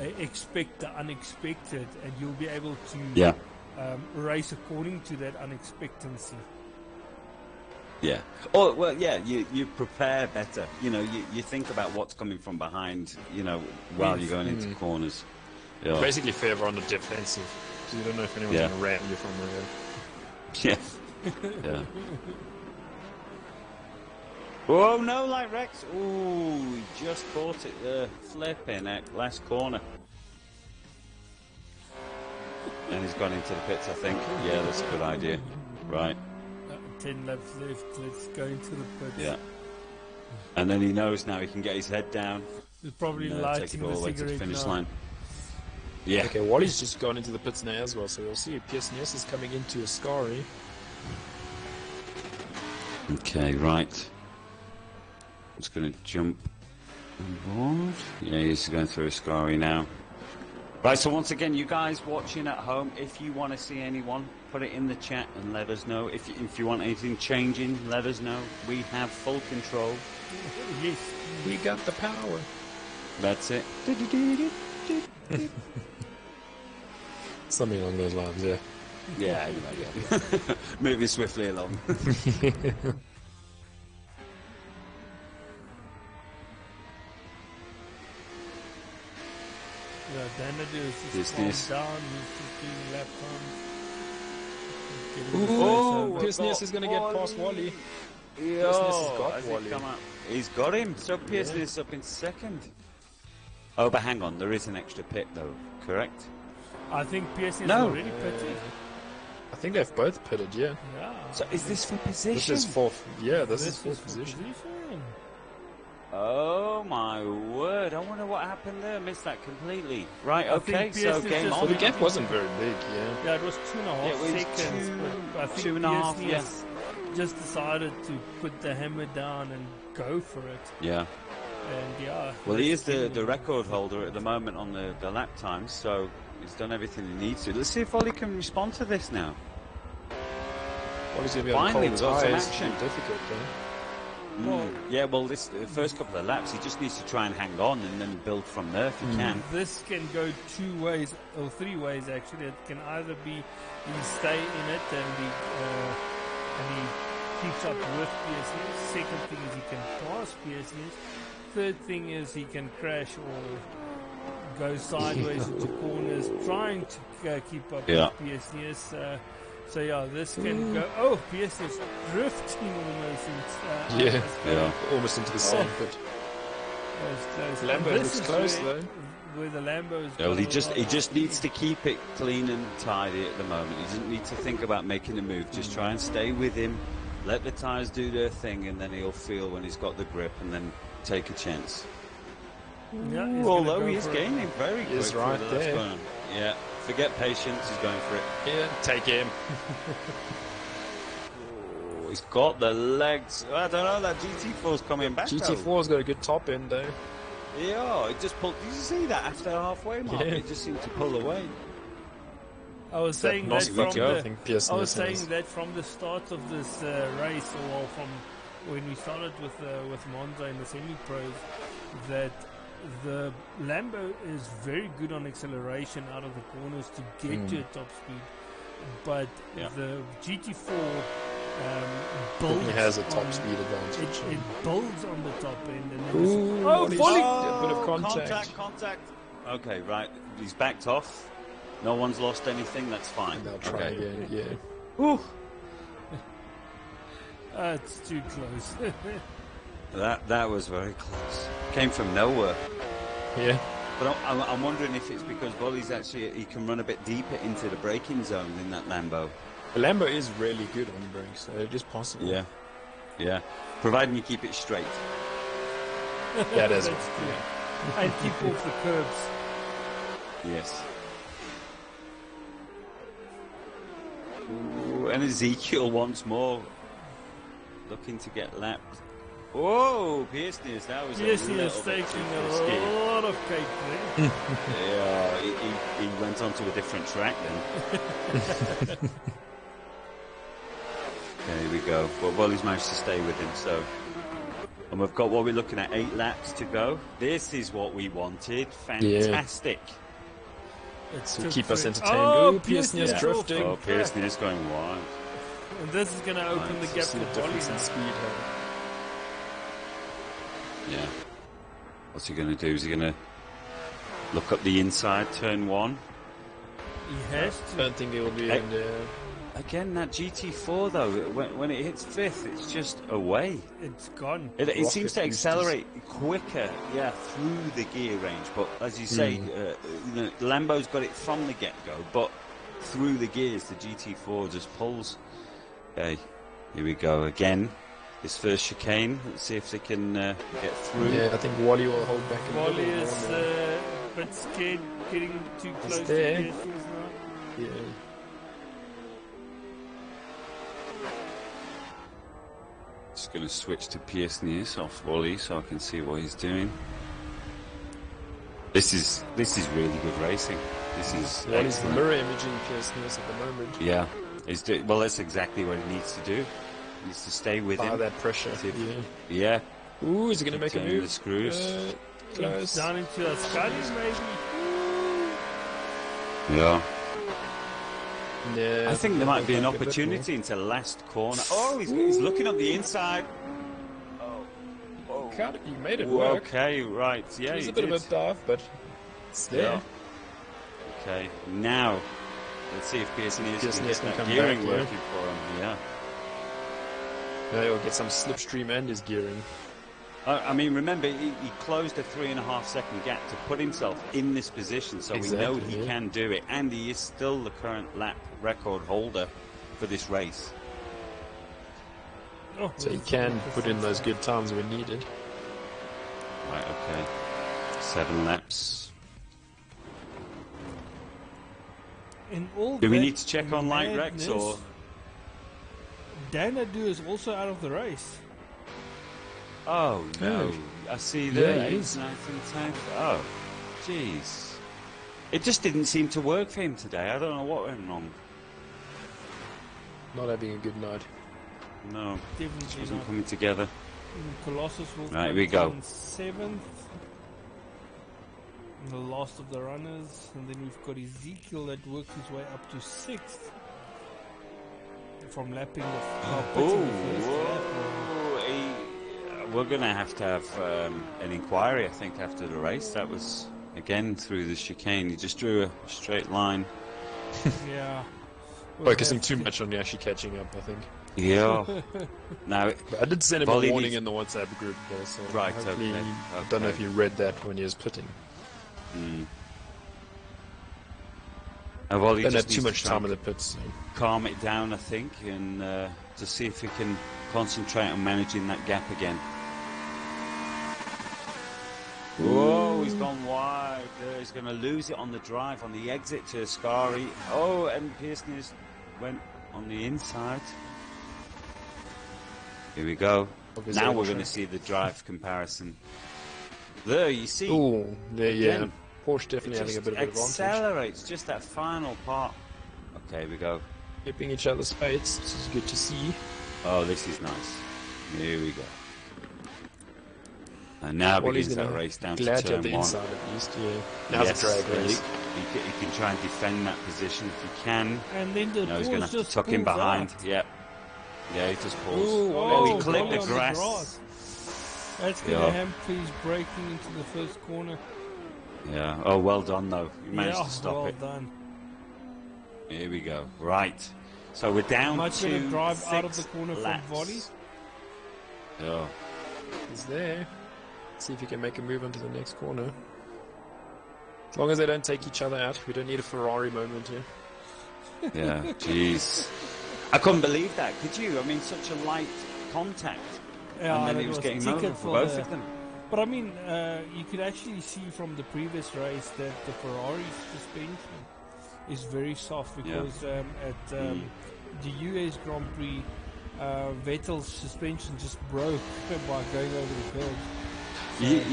to expect the unexpected, and you'll be able to race according to that unexpectancy. Yeah. Oh, well, yeah, you prepare better. You know, you think about what's coming from behind, you know, while you're going into corners. Yeah. Basically favor on the defensive, so you don't know if anyone's going to ram you from the road. Yeah. Yeah. Oh, no, like Rex. Ooh, he just caught it there. Flipping at last corner. And he's gone into the pits, I think. Yeah, that's a good idea. Right. 10 laps left. Let's go into the pits. Yeah. And then he knows now he can get his head down. He's probably lighting the cigarette to the finish now. line. Yeah. Okay, Wally's just gone into the pits now as well, so we'll see. Pearson is coming into Ascari. Okay, right. Just going to jump on board. Yeah, he's going through Ascari now. Right, so once again, you guys watching at home, if you want to see anyone, put it in the chat and let us know. If you want anything changing, let us know. We have full control. Yes, we got the power. That's it. Something along those lines, yeah. Yeah, anyway, moving swiftly along. Danadu is just calm down. He's just doing lap times. Oh, Pearson is going to get past Wally. He's got him. So Pearson is up in second. Oh, but hang on, there is an extra pit though, correct? I think Pearson is already pitted. I think they've both pitted, yeah. So is this for position? This is fourth. Yeah, this is fourth position. Oh my word! I wonder what happened there. I missed that completely. Right. Okay. So game on. Well, the gap wasn't very big. Yeah. Yeah, it was 2.5 seconds. But I think 2.5. Yeah. Just decided to put the hammer down and go for it. Yeah. And well, he is the record holder at the moment on the lap times, so he's done everything he needs to. Let's see if Ollie can respond to this now. Finally, we've got some action. Difficult, Well, yeah, well, the first couple of laps, he just needs to try and hang on and then build from there if he can. This can go two ways, or three ways actually. It can either be he stay in it and he keeps up with PSNs. Second thing is he can pass PSNs. Third thing is he can crash or go sideways into corners, trying to keep up with PSNs. So yeah, this can go. Oh, PS is drifting almost. Almost into the sand pit. Lambo looks close though. Where the Lambo is. Well, he just needs to keep it clean and tidy at the moment. He doesn't need to think about making a move. Just try and stay with him. Let the tyres do their thing, and then he'll feel when he's got the grip, and then take a chance. Yeah, although he is gaining very quick. He's right there. Yeah. Forget patience, he's going for it. Yeah, take him. He's got the legs. I don't know, that GT4's coming back. GT4's got a good top end though. Yeah, it just pulled. Did you see that after the halfway mark? Yeah. It just seemed to pull away. I was saying that from the start of this race, or from when we started with Monza in the semi-pros, that the Lambo is very good on acceleration out of the corners to get to a top speed, but the GT4 builds has a top speed advantage. It builds on the top end, and then a bit of contact. Okay, right. He's backed off. No one's lost anything. That's fine. They'll try again. Yeah. It's too close. That was very close. Came from nowhere. Yeah. But I'm wondering if it's because Bolly's he can run a bit deeper into the braking zone in that Lambo. The Lambo is really good on the brakes, so it is possible. Yeah. Yeah. Providing you keep it straight. That is That's true. Yeah. And keep off the curbs. Yes. Ooh, and Ezekiel once more looking to get lapped. Whoa, Pearson, that was Pearson is taking a lot of cake there. Yeah, he went on to a different track then. Okay, here we go. Well, he's managed to stay with him, so... And we've got what we're looking at, 8 laps to go. This is what we wanted. Fantastic. To keep us entertained. Oh, Pearson is drifting. Oh, Pearson is going wild. And this is going to open the gap for Bolly now. Speed. Yeah. What's he going to do? Is he going to look up the inside, turn 1? He has to. I don't think it will be in there. Again, that GT4 though, when it hits 5th, it's just away. It's gone. It seems to accelerate quicker, yeah, through the gear range. But as you say, Lambo's got it from the get-go, but through the gears, the GT4 just pulls. Okay, here we go again. His first chicane. Let's see if they can get through. Yeah, I think Wally will hold back a Wally little is more. a bit scared getting too close to there. Pearson's now. Yeah. Just going to switch to Pearson off Wally so I can see what he's doing. This is really good racing. This is Wally's the mirror imaging Pearson at the moment. Yeah, well, that's exactly what he needs to do. He needs to stay with him. That pressure. Yeah. Ooh, is he going to make a move? The screws. Close. Down into a Scottish maybe. Yeah. Yeah. I think there might be an opportunity into last corner. Oh, he's looking on the inside. Oh. He made it work. Okay, right. Yeah, It was he a bit did. of a dive, but it's there. Yeah. Okay, now let's see if Pearson can get that come gearing back, working for him. Yeah. Now he'll get some slipstream and his gearing. I mean, remember, he closed a 3.5-second gap to put himself in this position, so we know he can do it, and he is still the current lap record holder for this race. Oh, So he can put in those good times when needed. Right, okay. 7 laps. In all Do we that need to check on light Rex, or...? Danadu is also out of the race. Oh, no. I see the Yeah, he 8th, is. 9th and 10th. Oh, jeez. It just didn't seem to work for him today. I don't know what went wrong. Not having a good night. No, Definitely wasn't not. coming together. Colossus will Right, come we go. in 7th. The last of the runners. And then we've got Ezekiel that works his way up to 6th. From lapping the pitching the first lap. We're going to have an inquiry, I think, after the race. That was, again, through the chicane. He just drew a straight line. Yeah. Focusing too much on actually catching up, I think. Yeah. Now, But I did send him Bolly a warning needs- in the WhatsApp group, though, so Right, hopefully okay, I don't know if you read that when he was pitting. Well, he Don't just have too needs much to try time in and the pits. So. calm it down, I think, and to see if he can concentrate on managing that gap again. Whoa, he's gone wide. He's going to lose it on the drive, on the exit to Ascari. Oh, and Pearson went on the inside. Here we go. Now we're going to see the drive comparison. There, you see. Oh, there, yeah. Again, Porsche definitely having a bit of an advantage. accelerates just that final part. Okay, here we go. Keeping each other's fates. This is good to see. Oh, this is nice. Here we go. And now begins that race down to glad turn the 1. inside at least, yeah. Now's a drag race. He can try and defend that position if he can. And then the No, he's going to have to just tuck him pulls behind. out. Yep. Yeah, he just pulls. Ooh, oh, he oh, clipped Bolly the on the grass. grass. That's going to hamper his braking into the first corner. Yeah. Oh, well done, though. He managed to stop well it. done. Here we go. Right. So we're down Much to better drive out of the 6 corner laps. from Volley. Oh. He's there. See if he can make a move onto the next corner. As long as they don't take each other out, we don't need a Ferrari moment here. Yeah, jeez. I couldn't believe that, could you? I mean, such a light contact. Yeah, and then he was getting over for both of them. But I mean, you could actually see from the previous race that the Ferrari suspension is very soft because at the US Grand Prix, Vettel's suspension just broke by going over the curb.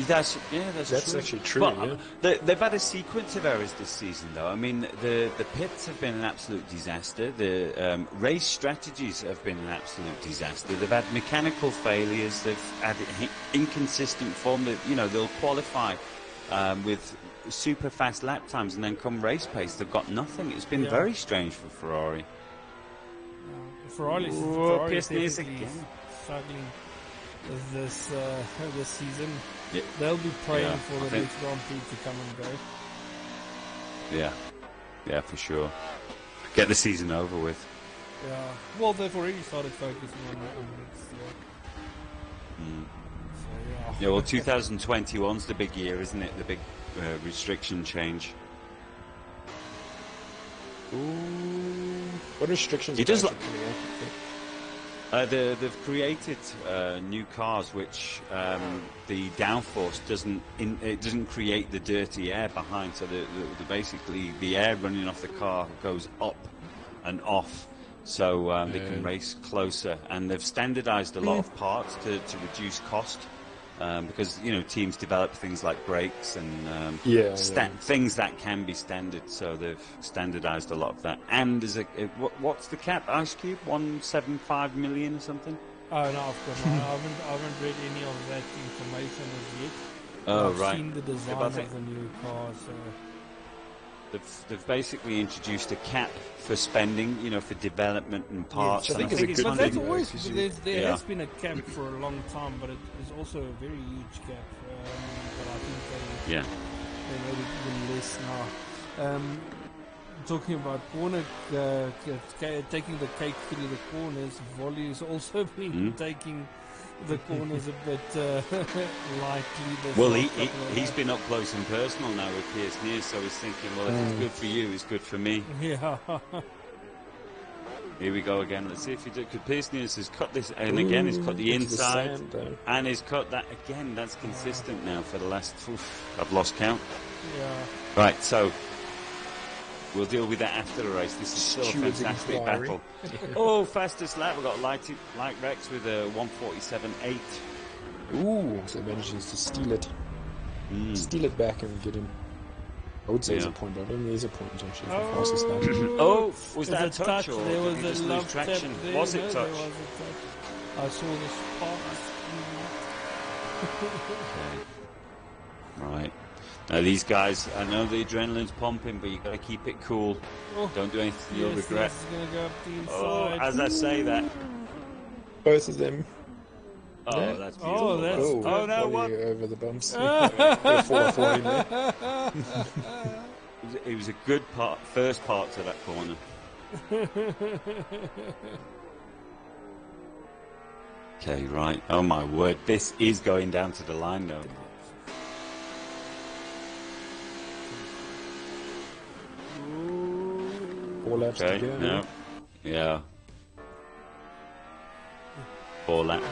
That's true. Actually true. But they've had a sequence of errors this season, though. I mean, the pits have been an absolute disaster. The race strategies have been an absolute disaster. They've had mechanical failures. They've had inconsistent form. That they'll qualify with super fast lap times, and then come race pace, they've got nothing. It's been very strange for Ferrari. Ferrari is definitely struggling this season. Yeah. They'll be praying for the next Grand Prix to come and go. Yeah, for sure. Get the season over with. Yeah, well, they've already started focusing on next year. So, yeah, well, 2021's the big year, isn't it? The big restriction change. Ooh. What restrictions It does coming out? They've created new cars which the downforce doesn't create the dirty air behind, so basically the air running off the car goes up and off, so they can race closer, and they've standardized a lot of parts to reduce cost, because teams develop things like brakes and things that can be standard, so they've standardized a lot of that. And there's what's the cap, Ice Cube? 175 million or something? Oh no, of course not. I haven't read any of that information as yet. Oh, I've seen the design of the new car, so they've basically introduced a cap for spending, for development and parts. I think it's a good but thing. that's always there has been a cap for a long time, but it is also a very huge cap. But I think they made it even less now. Talking about corner taking the cake through the corners, Volley has also been taking the corners a bit lightly. Well, he's been up close and personal now with Pierce Nears, so he's thinking, well, if it's good for you, it's good for me. Yeah. Here we go again. Let's see if he did. Because Pierce Nears has cut this, and again, he's cut the inside, and he's cut that again. That's consistent now for the last. I've lost count. Yeah. Right, so we'll deal with that after the race. This is still a fantastic battle. Oh, fastest lap. We've got Light Rex with a 1:47.8. Ooh, so he manages to steal it. Steal it back and get him. I would say it's a point, but I don't think there's a point actually for fastest lap. Oh, was that a touch, or there was did he just lose traction? There. Was it touch? There was a touch. I saw the sparks. Okay. Right. Now these guys, I know the adrenaline's pumping, but you've got to keep it cool. Don't do anything you'll regret. This is going to go up the inside. Oh, as I say that. Both of them. Oh, that's beautiful. Oh, no, what? Over the bumps. It was a good first part to that corner. Okay, right. Oh my word, this is going down to the line though. Four laps to go. No. Yeah. 4 laps.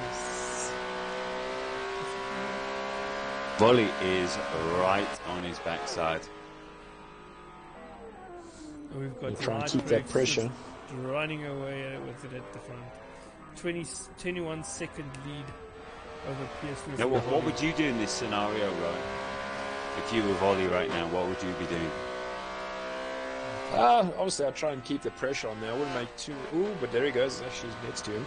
Volley is right on his backside. We've got trying to keep that pressure. Running away with it at the front. 21 second lead over Pierce. Now, what would you do in this scenario, Ryan? If you were Volley right now, what would you be doing? Obviously, I'd try and keep the pressure on there. I wouldn't make too. Ooh, but there he goes. Actually, he's next to him.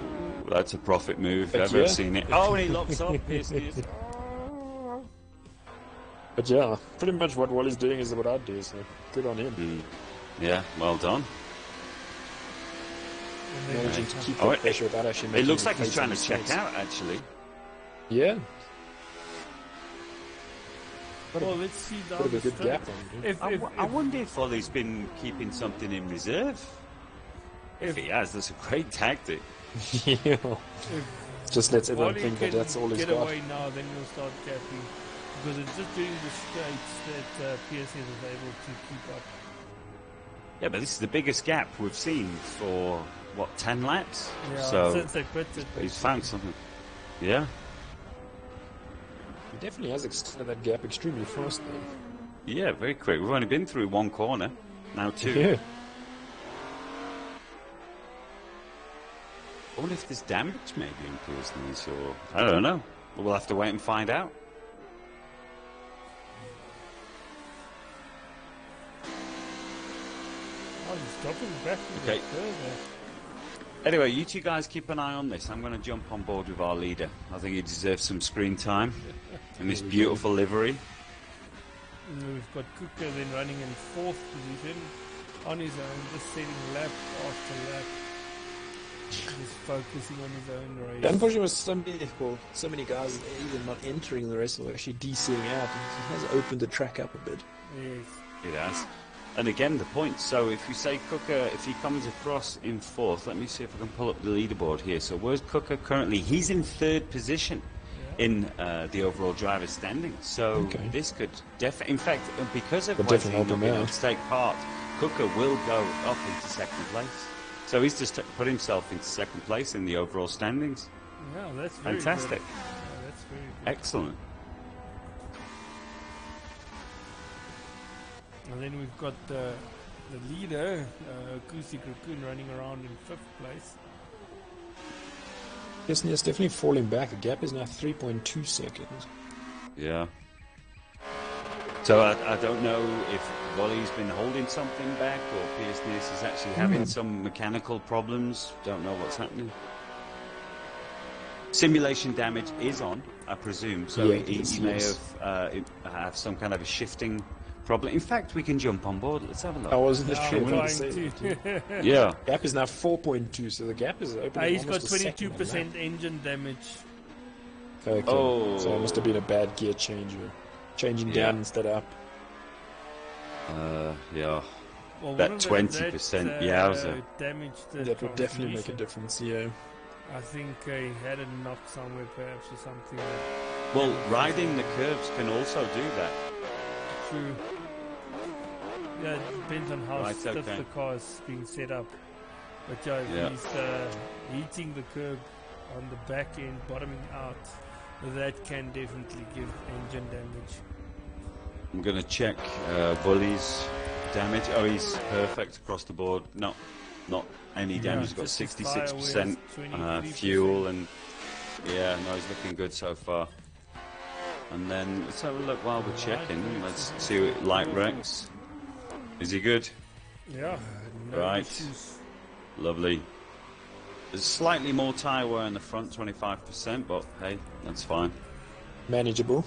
Ooh, that's a profit move. I've ever seen it. Oh, and he locks up. Pierce Nears. But yeah, pretty much what Wally's doing is what I'd do, so good on him. Yeah, well done. Managing to keep the pressure without actually making. It looks like he's trying to check out, actually. Yeah. Well, let's see down Put a the good gap on. I wonder if Volley's been keeping something in reserve. If he has, that's a great tactic. Yeah. Just lets everyone think that that's all he's get got. away now, then we'll start gapping. Because it's just during the straights that PSS is able to keep up. Yeah, but this is the biggest gap we've seen for, what, 10 laps? Yeah, so since they quit it. he's found something. Yeah. He definitely has extended that gap extremely fast, though. Yeah, very quick. We've only been through one corner, now two. Yeah. I wonder if there's damage maybe in Pearson's, or I don't know. We'll have to wait and find out. Oh, he's dropping back. Okay. Anyway, you two guys keep an eye on this. I'm going to jump on board with our leader. I think he deserves some screen time in this beautiful livery. We've got Kuka then running in 4th position on his own, just setting lap after lap. Just focusing on his own race. Unfortunately, with so many guys either not entering the race or actually DCing out. He has opened the track up a bit. Yes. It has. And again, the points. So if you say Cooker, if he comes across in 4th, let me see if I can pull up the leaderboard here. So where's Cooker currently? He's in 3rd position in the overall driver standing. So this could definitely, in fact, because of Wesley not being able to take part, Cooker will go up into 2nd place. So he's just put himself into 2nd place in the overall standings. Yeah, that's very fantastic. Good. Yeah, that's very good. Excellent. And then we've got the leader, Acoustic Raccoon, running around in 5th place. Yes, and it's definitely falling back. The gap is now 3.2 seconds. Yeah. So I don't know if Wally's been holding something back or Pearson's is actually having some mechanical problems. Don't know what's happening. Simulation damage is on, I presume. So yeah, he may have some kind of a shifting problem. In fact, we can jump on board. Let's have a look. I wasn't trying to say Yeah. Gap is now 4.2, so the gap is open. He's got 22% engine damage. Okay. Oh. So it must have been a bad gear change. Changing down instead of up. Yeah. Well, that 20%, yowza. That would definitely make a difference, yeah. I think he had a knock somewhere perhaps or something. Well, riding the curves can also do that. True. Yeah, it depends on how stiff the car is being set up. But yeah, if he's heating the curb on the back end, bottoming out, that can definitely give engine damage. I'm going to check Bully's damage. Oh, he's perfect across the board. No, not any damage. He's got 66% fuel, and yeah, no, he's looking good so far. And then let's have a look while we're checking. Let's see what Light Rex. Is he good? Yeah. No right. issues. Lovely. There's slightly more tyre wear in the front, 25%, but hey, that's fine. Manageable.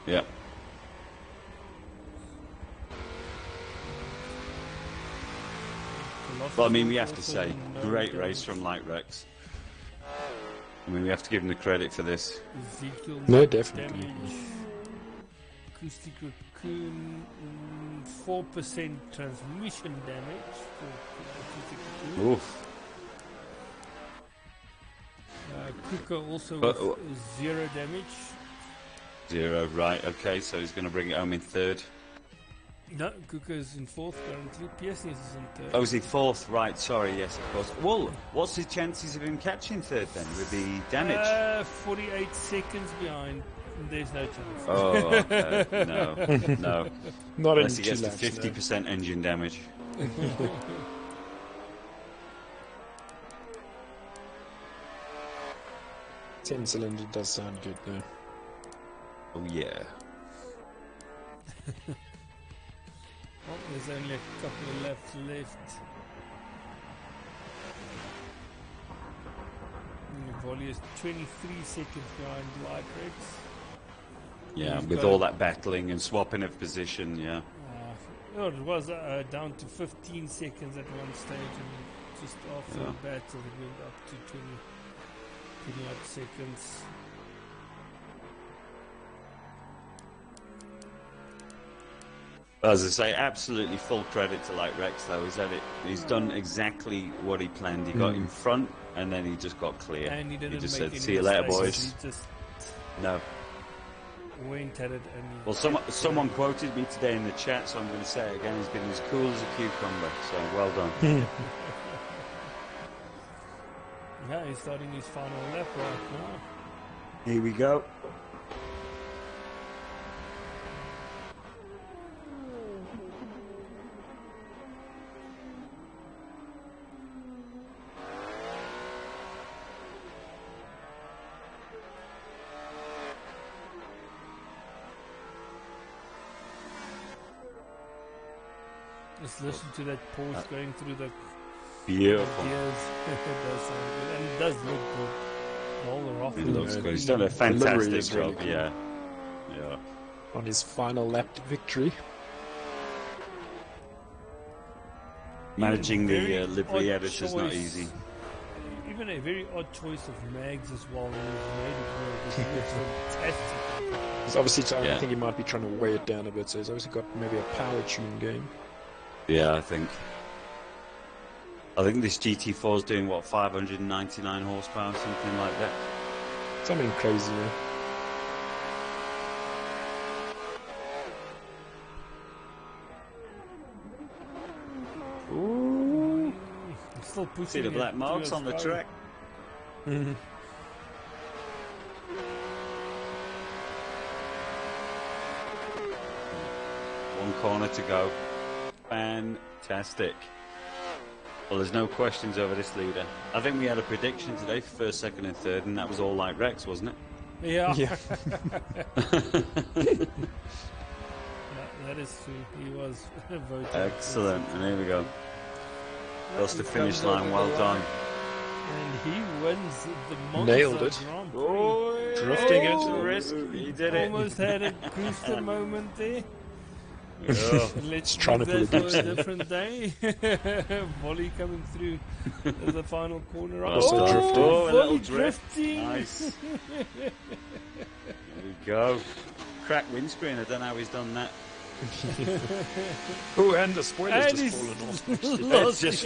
Yeah. Well, I mean, we have to say, great race from Light Rex. I mean, we have to give him the credit for this. No, definitely. Acoustic Raccoon, 4% transmission damage. Oof. Kuka also with 0 damage. 0, right, okay, so he's going to bring it home in 3rd. No, Kuka is in 4th currently. Pearson is in 3rd. Oh, is he 4th? Right, sorry, yes, of course. Well, what's his chances of him catching 3rd then, with the damage? 48 seconds behind. There's no chance. Oh, no. Not unless he gets to 50% engine damage. 10-cylinder does sound good, though. Oh, yeah. Well, there's only a couple of laps left. Volley is 23 seconds behind Light Rex. Yeah, with all that battling and swapping of position, yeah. It was down to 15 seconds at one stage, and just after the battle it went up to 20 odd seconds. As I say, absolutely full credit to Light Rex, though. He's done exactly what he planned. He got in front And then he just got clear. And he didn't just make said, any "See you later, mistakes. boys." He just No. went at it and he Well, someone quoted me today in the chat, so I'm going to say it again. He's been as cool as a cucumber. So well done. yeah, he's starting his final lap right now. Here we go. Just listen to that pulse going through the Beautiful. gears. It does sound good. And it does look good. All the rough It looks good. He's done a fantastic job. Yeah. Yeah. On his final lap victory. Managing the Very livery odd editor's not choice. easy. Even a very odd choice of mags as well. When he's made it work. It's fantastic. He's obviously, I Yeah. think he might be trying to weigh it down a bit, so he's obviously got maybe a power tune game. Yeah, I think this GT4 is doing what, 599 horsepower, something like that. Something crazy, yeah. Ooh. Still pushing See the it black marks to on the us, track. One corner to go. Fantastic. Well, there's no questions over this leader. I think we had a prediction today for first, second, and third, and that was all like Rex, wasn't it? Yeah. Yeah. Yeah, that is true. He was voted. Excellent. And here we go. Across the He finish comes over line. the Well line, done. And he wins the Monza Nailed it. Grand Prix. Oh, Drifting it. risk. He did it. Almost had a booster moment there. Yeah. Let's trying leave to put that a for a different day. Volley coming through the final corner. Also drifting. Oh, a little Volley drift. drifting. Nice. There we go. Cracked windscreen. I don't know how he's done that. Oh, and the spoiler's And just he's fallen off. It's just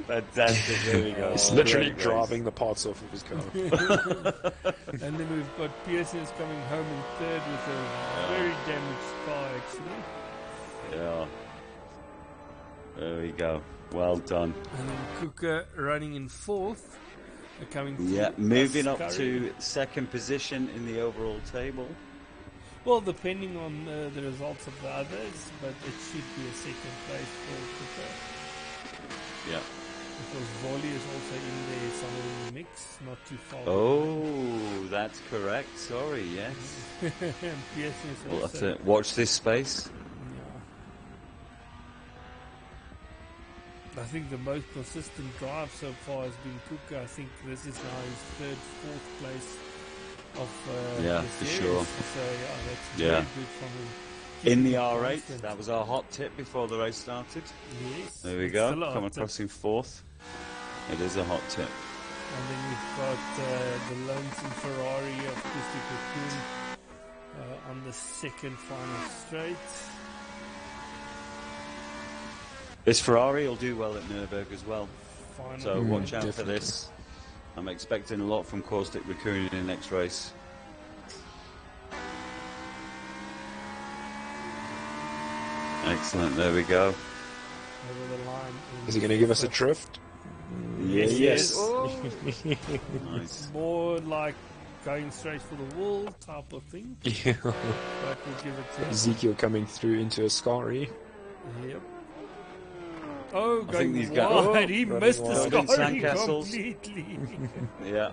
fantastic. There we go. He's literally Great race. driving the parts off of his car. And then we've got Pearson's coming home in third with a very damaged car, actually. Yeah. There we go. Well done. And then Kuka running in fourth. Coming Yeah, through moving up Ascari. to second position in the overall table. Well, depending on the results of the others, but it should be a second place for Kuka. Yeah. Because Volley is also in there somewhere in the mix, not too far. Oh, that's correct. Sorry, yes. And Pearson is We'll have also. to watch this space. Yeah. I think the most consistent drive so far has been Kuka. I think this is now his third, fourth place of Yeah, the for series. sure. So yeah, that's Yeah. very good from him. In the Keeping it R8, constant. that was our hot tip before the race started. Yes. There we it's go. still a hot Come tip. across in fourth. It is a hot tip. And then we've got the lonesome Ferrari of Acoustic Raccoon on the second final straight. This Ferrari will do well at Nürburgring as well. Final So watch out for definitely. this. I'm expecting a lot from Caustic Raccoon in the next race. Excellent, there we go. over the line. Is he going to give us a drift? Yes. Oh, Nice. more like going straight for the wall type of thing. Yeah. But we'll give it to him. Ezekiel coming through into Ascari. Yep. Oh, I going think these wide. guys- He running missed the wide. Building scoring sandcastles. completely. Yeah.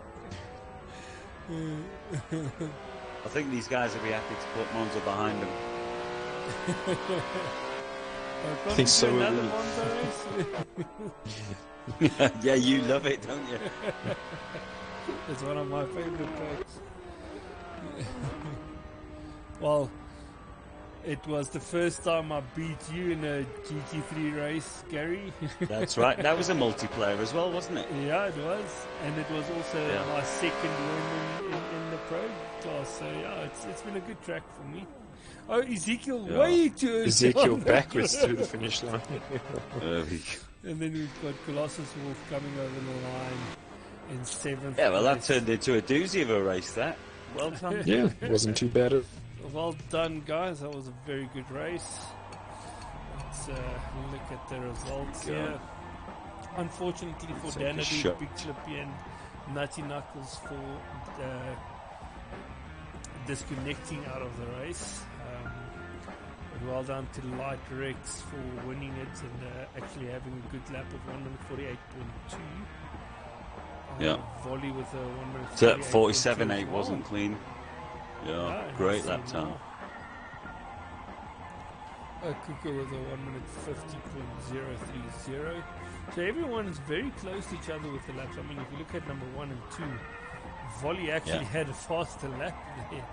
I think these guys will be happy to put Monza behind them. I think so, Another really. Monza race. Yeah, you love it, don't you? It's one of my favorite tracks. Well, it was the first time I beat you in a GT3 race, Gary. That's right. That was a multiplayer as well, wasn't it? Yeah, it was. And it was also Yeah. my second win in the pro class. So, yeah, it's been a good track for me. Oh, Ezekiel, Yeah. way too early. Ezekiel on the backwards curve. through the finish line. There we go. And then we've got Colossus Wolf coming over the line in 7th. Yeah, well, that turned into a doozy of a race, that. Well done. Yeah, it wasn't too bad. Well done, guys. That was a very good race. Let's look at the results here. Unfortunately for Danadu, Big Flippy and Nutty Knuckles for disconnecting out of the race. But well done to Light Rex for winning it and actually having a good lap of 148.2. Yeah. Volley with a 47.8 wasn't clean. Yeah, great lap time. Kuka with a 1:50.030. So everyone's very close to each other with the laps. I mean, if you look at number 1 and 2, Volley actually had a faster lap there.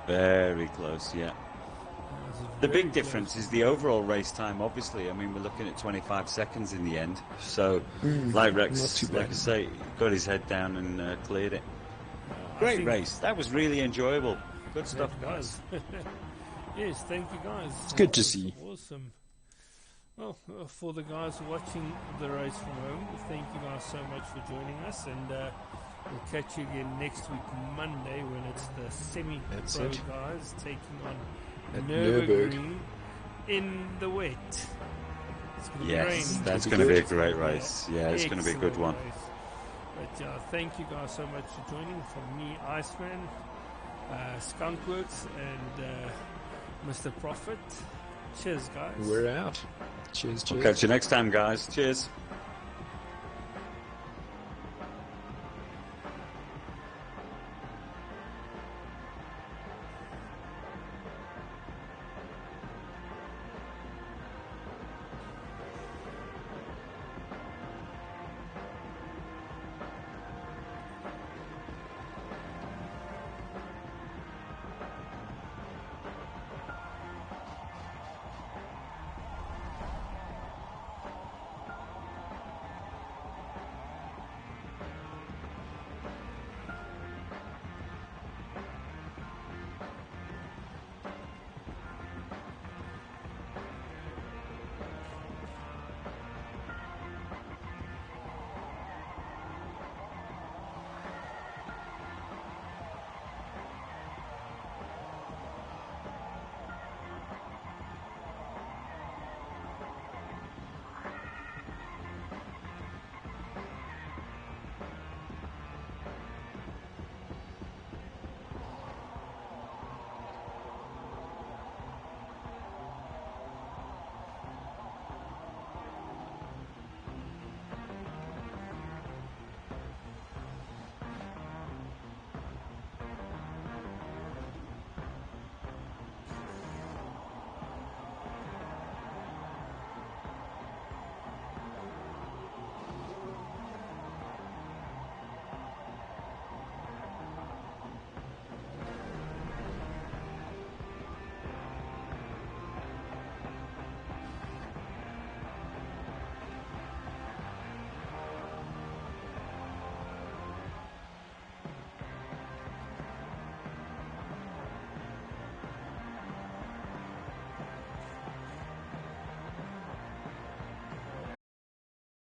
Very close, yeah. The big difference is the overall race time, obviously. I mean, we're looking at 25 seconds in the end. So, like Rex, like I say, got his head down and cleared it. Great race. That was really enjoyable. Good stuff, guys. Yes, thank you, guys. It's good to see. Awesome. Well, for the guys watching the race from home, thank you guys so much for joining us. And we'll catch you again next week, Monday, when it's the semi-pro guys taking on Nürburgring in the wet. It's going to be rain. That's going to be a great race. Yeah, it's going to be a good one. Race. But thank you guys so much for joining. From me, Iceman, Skunkworks, and Mr. Prophet. Cheers, guys. We're out. Cheers, cheers. We'll catch you next time, guys. Cheers.